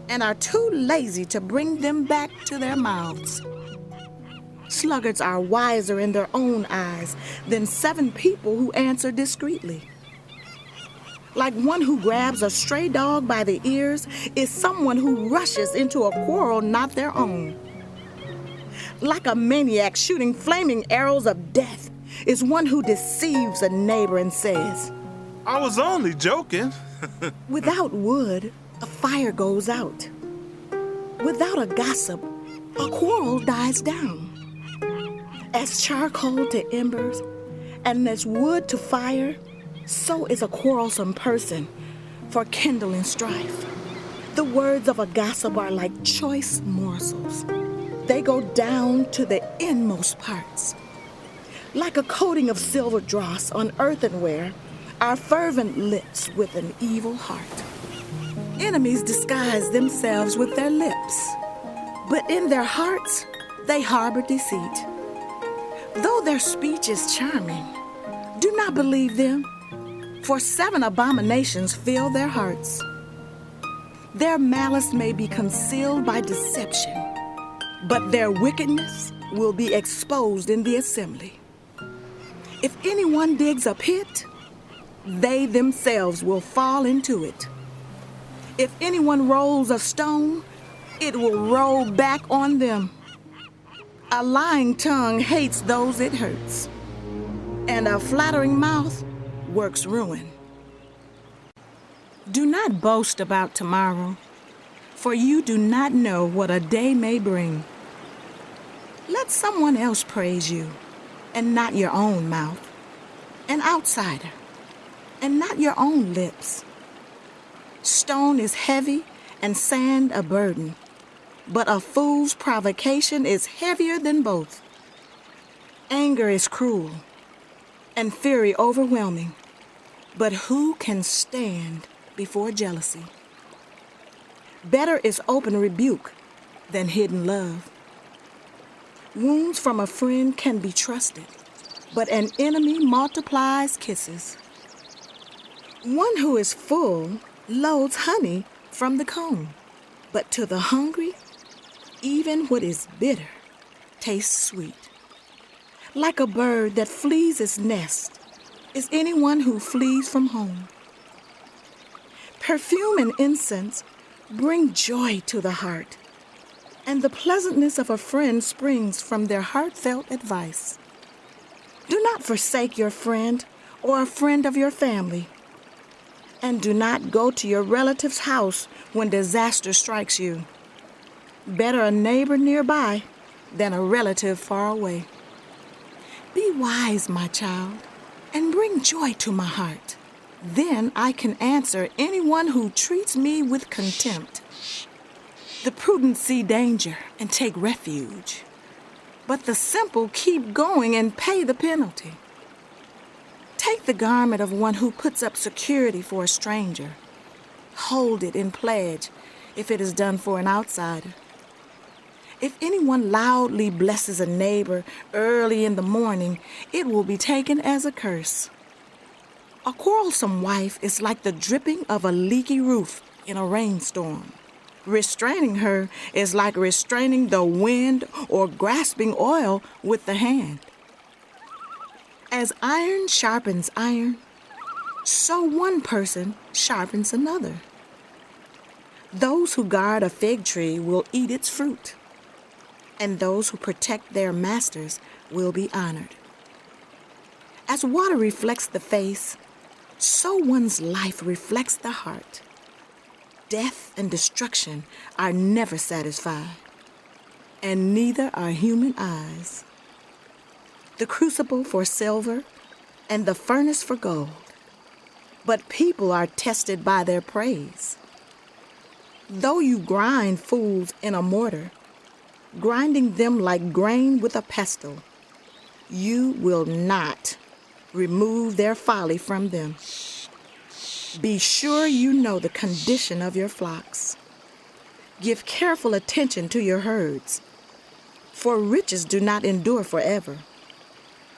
Speaker 1: and are too lazy to bring them back to their mouths. Sluggards are wiser in their own eyes than 7 people who answer discreetly. Like one who grabs a stray dog by the ears is someone who rushes into a quarrel not their own. Like a maniac shooting flaming arrows of death is one who deceives a neighbor and says,
Speaker 11: "I was only joking."
Speaker 1: Without wood, a fire goes out. Without a gossip, a quarrel dies down. As charcoal to embers, and as wood to fire, so is a quarrelsome person for kindling strife. The words of a gossip are like choice morsels. They go down to the inmost parts. Like a coating of silver dross on earthenware are fervent lips with an evil heart. Enemies disguise themselves with their lips, but in their hearts they harbor deceit. Though their speech is charming, do not believe them, for 7 abominations fill their hearts. Their malice may be concealed by deception, but their wickedness will be exposed in the assembly. If anyone digs a pit, they themselves will fall into it. If anyone rolls a stone, it will roll back on them. A lying tongue hates those it hurts, and a flattering mouth works ruin. Do not boast about tomorrow, for you do not know what a day may bring. Let someone else praise you, and not your own mouth, an outsider, and not your own lips. Stone is heavy and sand a burden, but a fool's provocation is heavier than both. Anger is cruel, and fury overwhelming, but who can stand before jealousy? Better is open rebuke than hidden love. Wounds from a friend can be trusted, but an enemy multiplies kisses. One who is full loads honey from the comb, but to the hungry,
Speaker 12: Even what is bitter tastes sweet. Like a bird that flees its nest is anyone who flees from home. Perfume and incense bring joy to the heart, and the pleasantness of a friend springs from their heartfelt advice. Do not forsake your friend or a friend of your family, and do not go to your relative's house when disaster strikes you. Better a neighbor nearby than a relative far away. Be wise, my child, and bring joy to my heart. Then I can answer anyone who treats me with contempt. The prudent see danger and take refuge, but the simple keep going and pay the penalty. Take the garment of one who puts up security for a stranger. Hold it in pledge if it is done for an outsider. If anyone loudly blesses a neighbor early in the morning, it will be taken as a curse. A quarrelsome wife is like the dripping of a leaky roof in a rainstorm. Restraining her is like restraining the wind or grasping oil with the hand. As iron sharpens iron, so one person sharpens another. Those who guard a fig tree will eat its fruit, and those who protect their masters will be honored. As water reflects the face, so one's life reflects the heart. Death and destruction are never satisfied, and neither are human eyes. The crucible for silver and the furnace for gold, but people are tested by their praise. Though you grind fools in a mortar, grinding them like grain with a pestle, you will not remove their folly from them. Be sure you know the condition of your flocks. Give careful attention to your herds, for riches do not endure forever,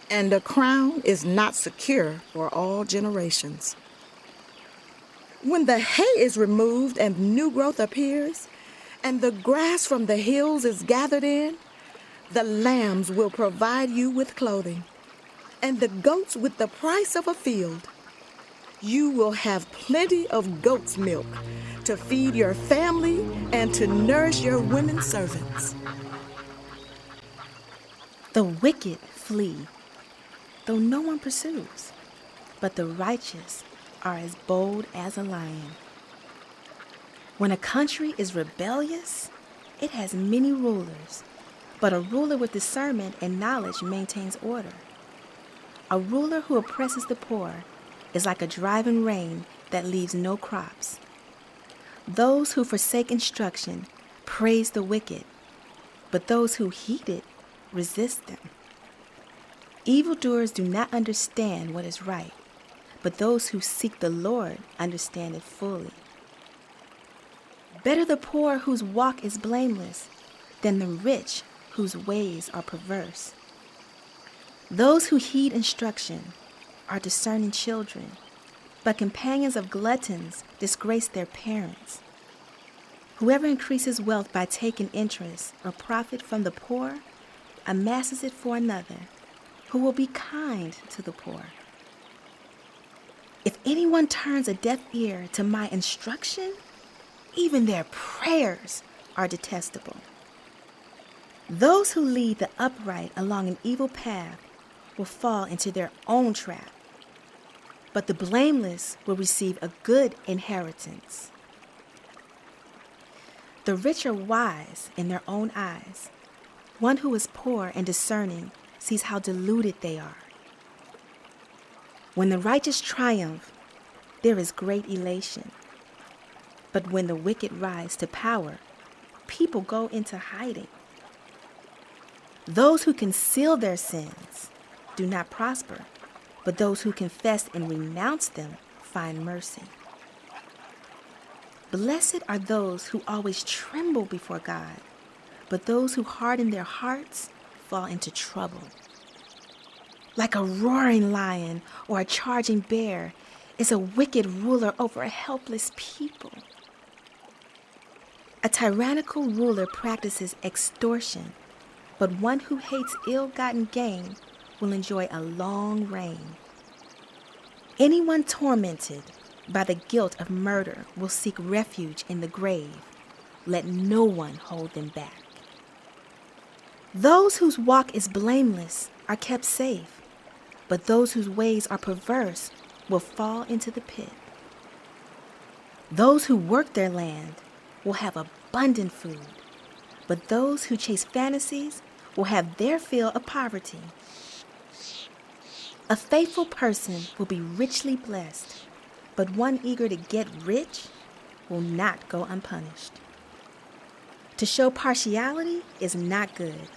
Speaker 12: and a crown is not secure for all generations. When the hay is removed and new growth appears, and the grass from the hills is gathered in, the lambs will provide you with clothing, and the goats with the price of a field. You will have plenty of goat's milk to feed your family and to nourish your women servants.
Speaker 14: The wicked flee, though no one pursues, but the righteous are as bold as a lion. When a country is rebellious, it has many rulers, but a ruler with discernment and knowledge maintains order. A ruler who oppresses the poor is like a driving rain that leaves no crops. Those who forsake instruction praise the wicked, but those who heed it resist them. Evildoers do not understand what is right, but those who seek the Lord understand it fully. Better the poor whose walk is blameless than the rich whose ways are perverse. Those who heed instruction are discerning children, but companions of gluttons disgrace their parents. Whoever increases wealth by taking interest or profit from the poor amasses it for another, who will be kind to the poor. If anyone turns a deaf ear to my instruction, even their prayers are detestable. Those who lead the upright along an evil path will fall into their own trap, but the blameless will receive a good inheritance. The rich are wise in their own eyes. One who is poor and discerning sees how deluded they are. When the righteous triumph, there is great elation. But when the wicked rise to power, people go into hiding. Those who conceal their sins do not prosper, but those who confess and renounce them find mercy. Blessed are those who always tremble before God, but those who harden their hearts fall into trouble. Like a roaring lion or a charging bear is a wicked ruler over a helpless people. A tyrannical ruler practices extortion, but one who hates ill-gotten gain will enjoy a long reign. Anyone tormented by the guilt of murder will seek refuge in the grave. Let no one hold them back. Those whose walk is blameless are kept safe, but those whose ways are perverse will fall into the pit. Those who work their land will have abundant food, but those who chase fantasies will have their fill of poverty. A faithful person will be richly blessed, but one eager to get rich will not go unpunished. To show partiality is not good,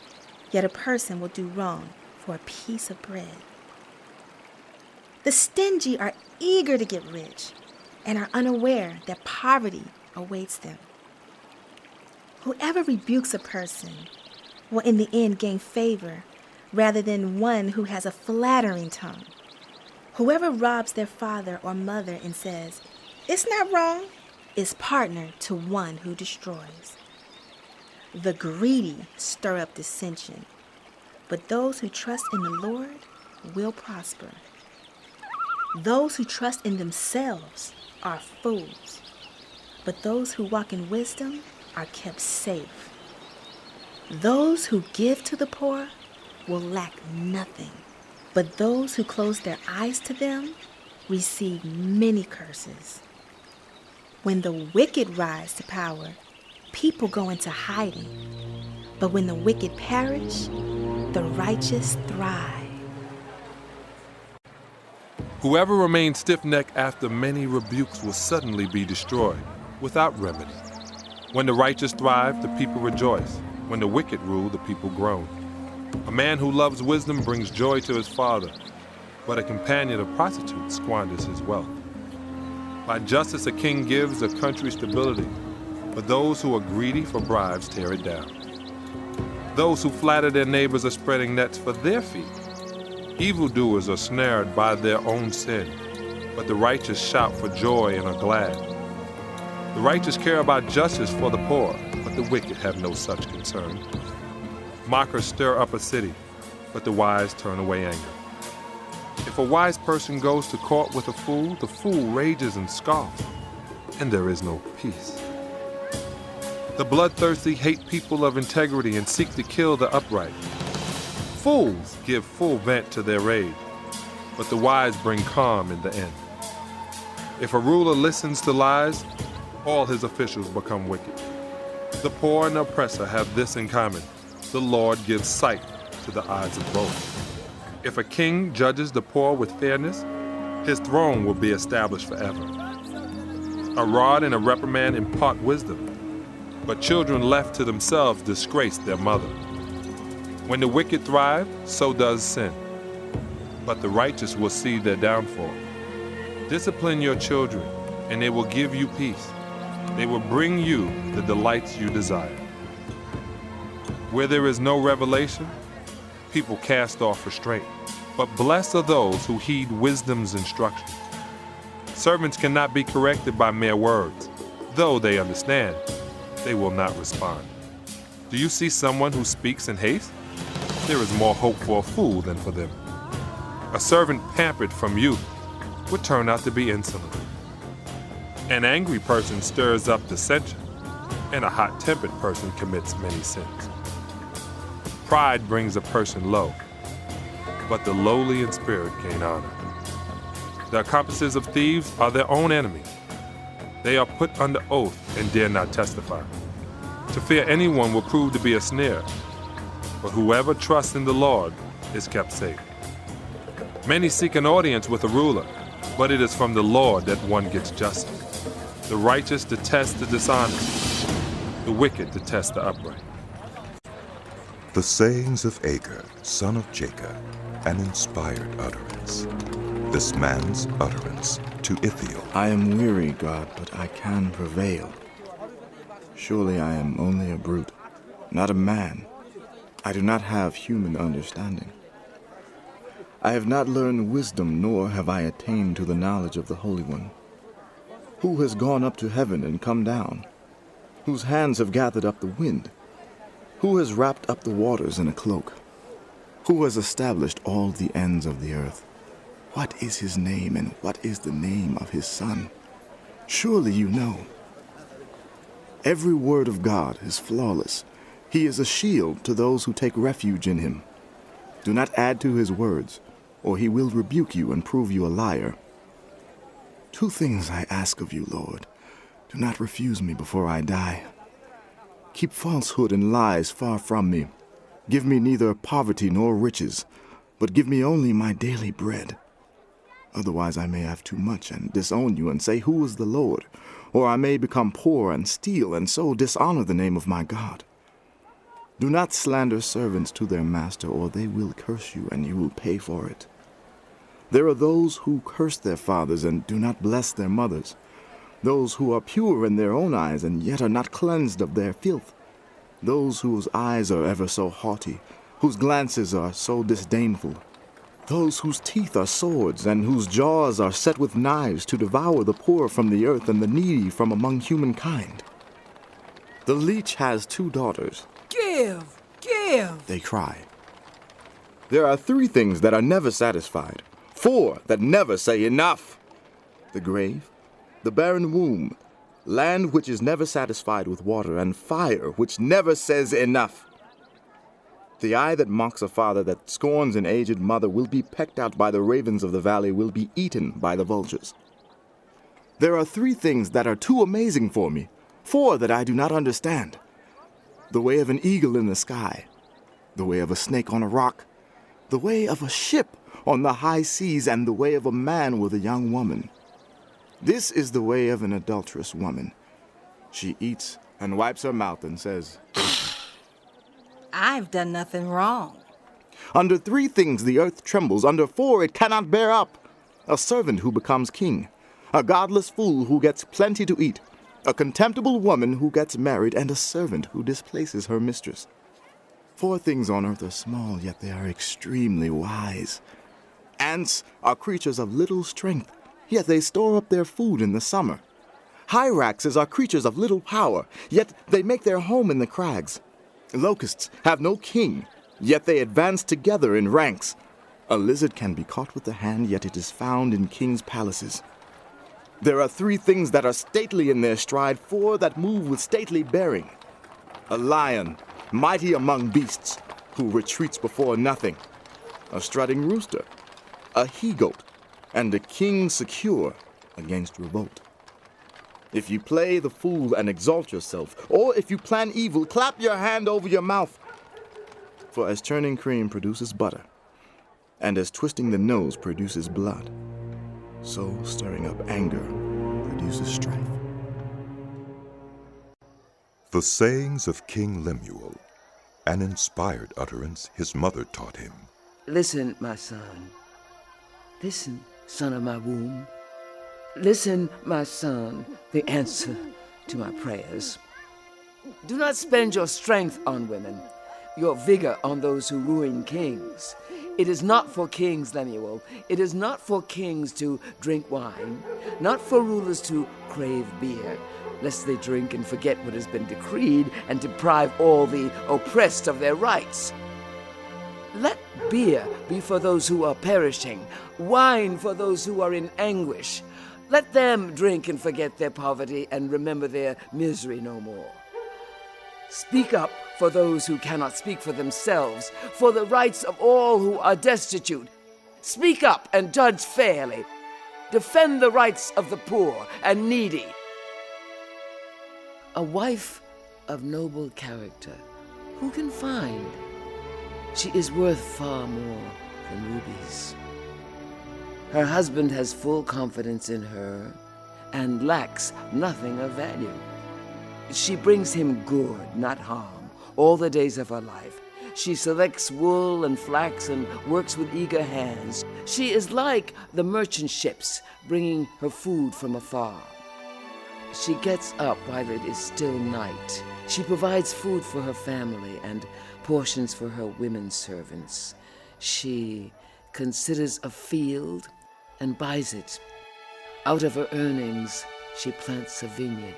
Speaker 14: yet a person will do wrong for a piece of bread. The stingy are eager to get rich and are unaware that poverty awaits them. Whoever rebukes a person will in the end gain favor rather than one who has a flattering tongue. Whoever robs their father or mother and says, "It's not wrong," is partner to one who destroys. The greedy stir up dissension, but those who trust in the Lord will prosper. Those who trust in themselves are fools, but those who walk in wisdom are kept safe. Those who give to the poor will lack nothing, but those who close their eyes to them receive many curses. When the wicked rise to power, people go into hiding, but when the wicked perish, the righteous thrive.
Speaker 15: Whoever remains stiff-necked after many rebukes will suddenly be destroyed, without remedy. When the righteous thrive, the people rejoice. When the wicked rule, the people groan. A man who loves wisdom brings joy to his father, but a companion of prostitutes squanders his wealth. By justice a king gives a country stability, but those who are greedy for bribes tear it down. Those who flatter their neighbors are spreading nets for their feet. Evildoers are snared by their own sin, but the righteous shout for joy and are glad. The righteous care about justice for the poor, but the wicked have no such concern. Mockers stir up a city, but the wise turn away anger. If a wise person goes to court with a fool, the fool rages and scoffs, and there is no peace. The bloodthirsty hate people of integrity and seek to kill the upright. Fools give full vent to their rage, but the wise bring calm in the end. If a ruler listens to lies, all his officials become wicked. The poor and the oppressor have this in common: the Lord gives sight to the eyes of both. If a king judges the poor with fairness, his throne will be established forever. A rod and a reprimand impart wisdom, but children left to themselves disgrace their mother. When the wicked thrive, so does sin, but the righteous will see their downfall. Discipline your children, and they will give you peace. They will bring you the delights you desire. Where there is no revelation, people cast off restraint, but blessed are those who heed wisdom's instructions. Servants cannot be corrected by mere words. Though they understand, they will not respond. Do you see someone who speaks in haste? There is more hope for a fool than for them. A servant pampered from youth would turn out to be insolent. An angry person stirs up dissension, and a hot-tempered person commits many sins. Pride brings a person low, but the lowly in spirit gain honor. The accomplices of thieves are their own enemies. They are put under oath and dare not testify. To fear anyone will prove to be a snare, but whoever trusts in the Lord is kept safe. Many seek an audience with a ruler, but it is from the Lord that one gets justice. The righteous detest the dishonest. The wicked detest the upright.
Speaker 4: The sayings of Agur, son of Jacob, an inspired utterance. This man's utterance to Ithiel.
Speaker 16: I am weary, God, but I can prevail. Surely I am only a brute, not a man. I do not have human understanding. I have not learned wisdom, nor have I attained to the knowledge of the Holy One. Who has gone up to heaven and come down? whose hands have gathered up the wind? Who has wrapped up the waters in a cloak? Who has established all the ends of the earth? What is his name, and what is the name of his son? Surely you know. Every word of God is flawless. He is a shield to those who take refuge in him. Do not add to his words, or he will rebuke you and prove you a liar. 2 things I ask of you, Lord. Do not refuse me before I die. Keep falsehood and lies far from me. Give me neither poverty nor riches, but give me only my daily bread. Otherwise I may have too much and disown you and say, who is the Lord? Or I may become poor and steal and so dishonor the name of my God. Do not slander servants to their master, or they will curse you and you will pay for it. There are those who curse their fathers and do not bless their mothers, those who are pure in their own eyes and yet are not cleansed of their filth, those whose eyes are ever so haughty, whose glances are so disdainful, those whose teeth are swords and whose jaws are set with knives to devour the poor from the earth and the needy from among humankind. The leech has 2 daughters.
Speaker 3: Give, give,
Speaker 16: they cry. There are 3 things that are never satisfied, 4 that never say enough: the grave, the barren womb, land which is never satisfied with water, and fire which never says enough. The eye that mocks a father, that scorns an aged mother, will be pecked out by the ravens of the valley, will be eaten by the vultures. There are 3 things that are too amazing for me, 4 that I do not understand: the way of an eagle in the sky, the way of a snake on a rock, the way of a ship on the high seas, and the way of a man with a young woman. This is the way of an adulterous woman. She eats and wipes her mouth and says,
Speaker 3: I've done nothing wrong.
Speaker 16: Under 3 things the earth trembles, under 4 it cannot bear up: a servant who becomes king, a godless fool who gets plenty to eat, a contemptible woman who gets married, and a servant who displaces her mistress. 4 things on earth are small, yet they are extremely wise. Ants are creatures of little strength, yet they store up their food in the summer. Hyraxes are creatures of little power, yet they make their home in the crags. Locusts have no king, yet they advance together in ranks. A lizard can be caught with the hand, yet it is found in kings' palaces. There are 3 things that are stately in their stride, 4 that move with stately bearing: a lion, mighty among beasts, who retreats before nothing; a strutting rooster; a he-goat; and a king secure against revolt. If you play the fool and exalt yourself, or if you plan evil, clap your hand over your mouth. For as churning cream produces butter, and as twisting the nose produces blood, so stirring up anger produces strife.
Speaker 4: The sayings of King Lemuel, an inspired utterance his mother taught him.
Speaker 5: Listen, my son. Listen, son of my womb. Listen, my son, the answer to my prayers. Do not spend your strength on women, your vigor on those who ruin kings. It is not for kings, Lemuel. It is not for kings to drink wine, not for rulers to crave beer, lest they drink and forget what has been decreed and deprive all the oppressed of their rights. Let beer be for those who are perishing, wine for those who are in anguish. Let them drink and forget their poverty and remember their misery no more. Speak up for those who cannot speak for themselves, for the rights of all who are destitute. Speak up and judge fairly. Defend the rights of the poor and needy. A wife of noble character, who can find? She is worth far more than rubies. Her husband has full confidence in her and lacks nothing of value. She brings him good, not harm, all the days of her life. She selects wool and flax and works with eager hands. She is like the merchant ships bringing her food from afar. She gets up while it is still night. She provides food for her family and portions for her women servants. She considers a field and buys it. Out of her earnings, she plants a vineyard.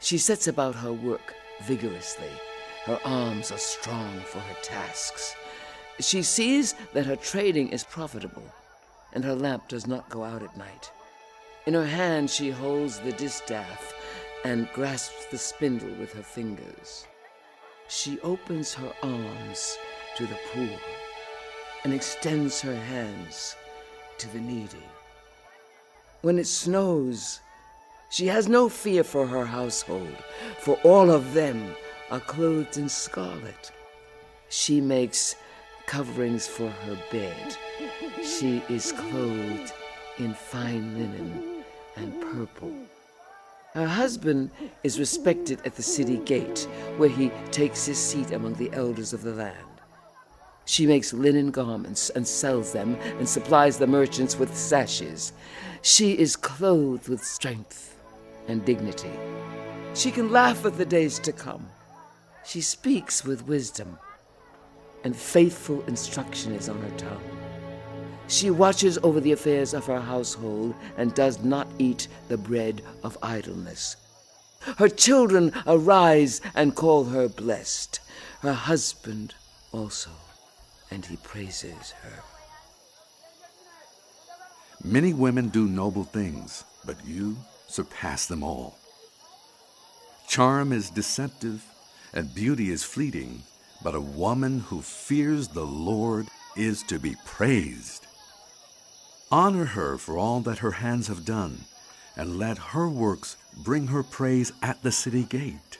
Speaker 5: She sets about her work vigorously. Her arms are strong for her tasks. She sees that her trading is profitable, and her lamp does not go out at night. In her hand she holds the distaff and grasps the spindle with her fingers. She opens her arms to the poor and extends her hands to the needy. When it snows, she has no fear for her household, for all of them are clothed in scarlet. She makes coverings for her bed. She is clothed in fine linen and purple. Her husband is respected at the city gate, where he takes his seat among the elders of the land. She makes linen garments and sells them and supplies the merchants with sashes. She is clothed with strength and dignity. She can laugh at the days to come. She speaks with wisdom, and faithful instruction is on her tongue. She watches over the affairs of her household and does not eat the bread of idleness. Her children arise and call her blessed. Her husband also, and he praises her.
Speaker 6: Many women do noble things, but you surpass them all. Charm is deceptive, and beauty is fleeting, but a woman who fears the Lord is to be praised. Honor her for all that her hands have done, and let her works bring her praise at the city gate.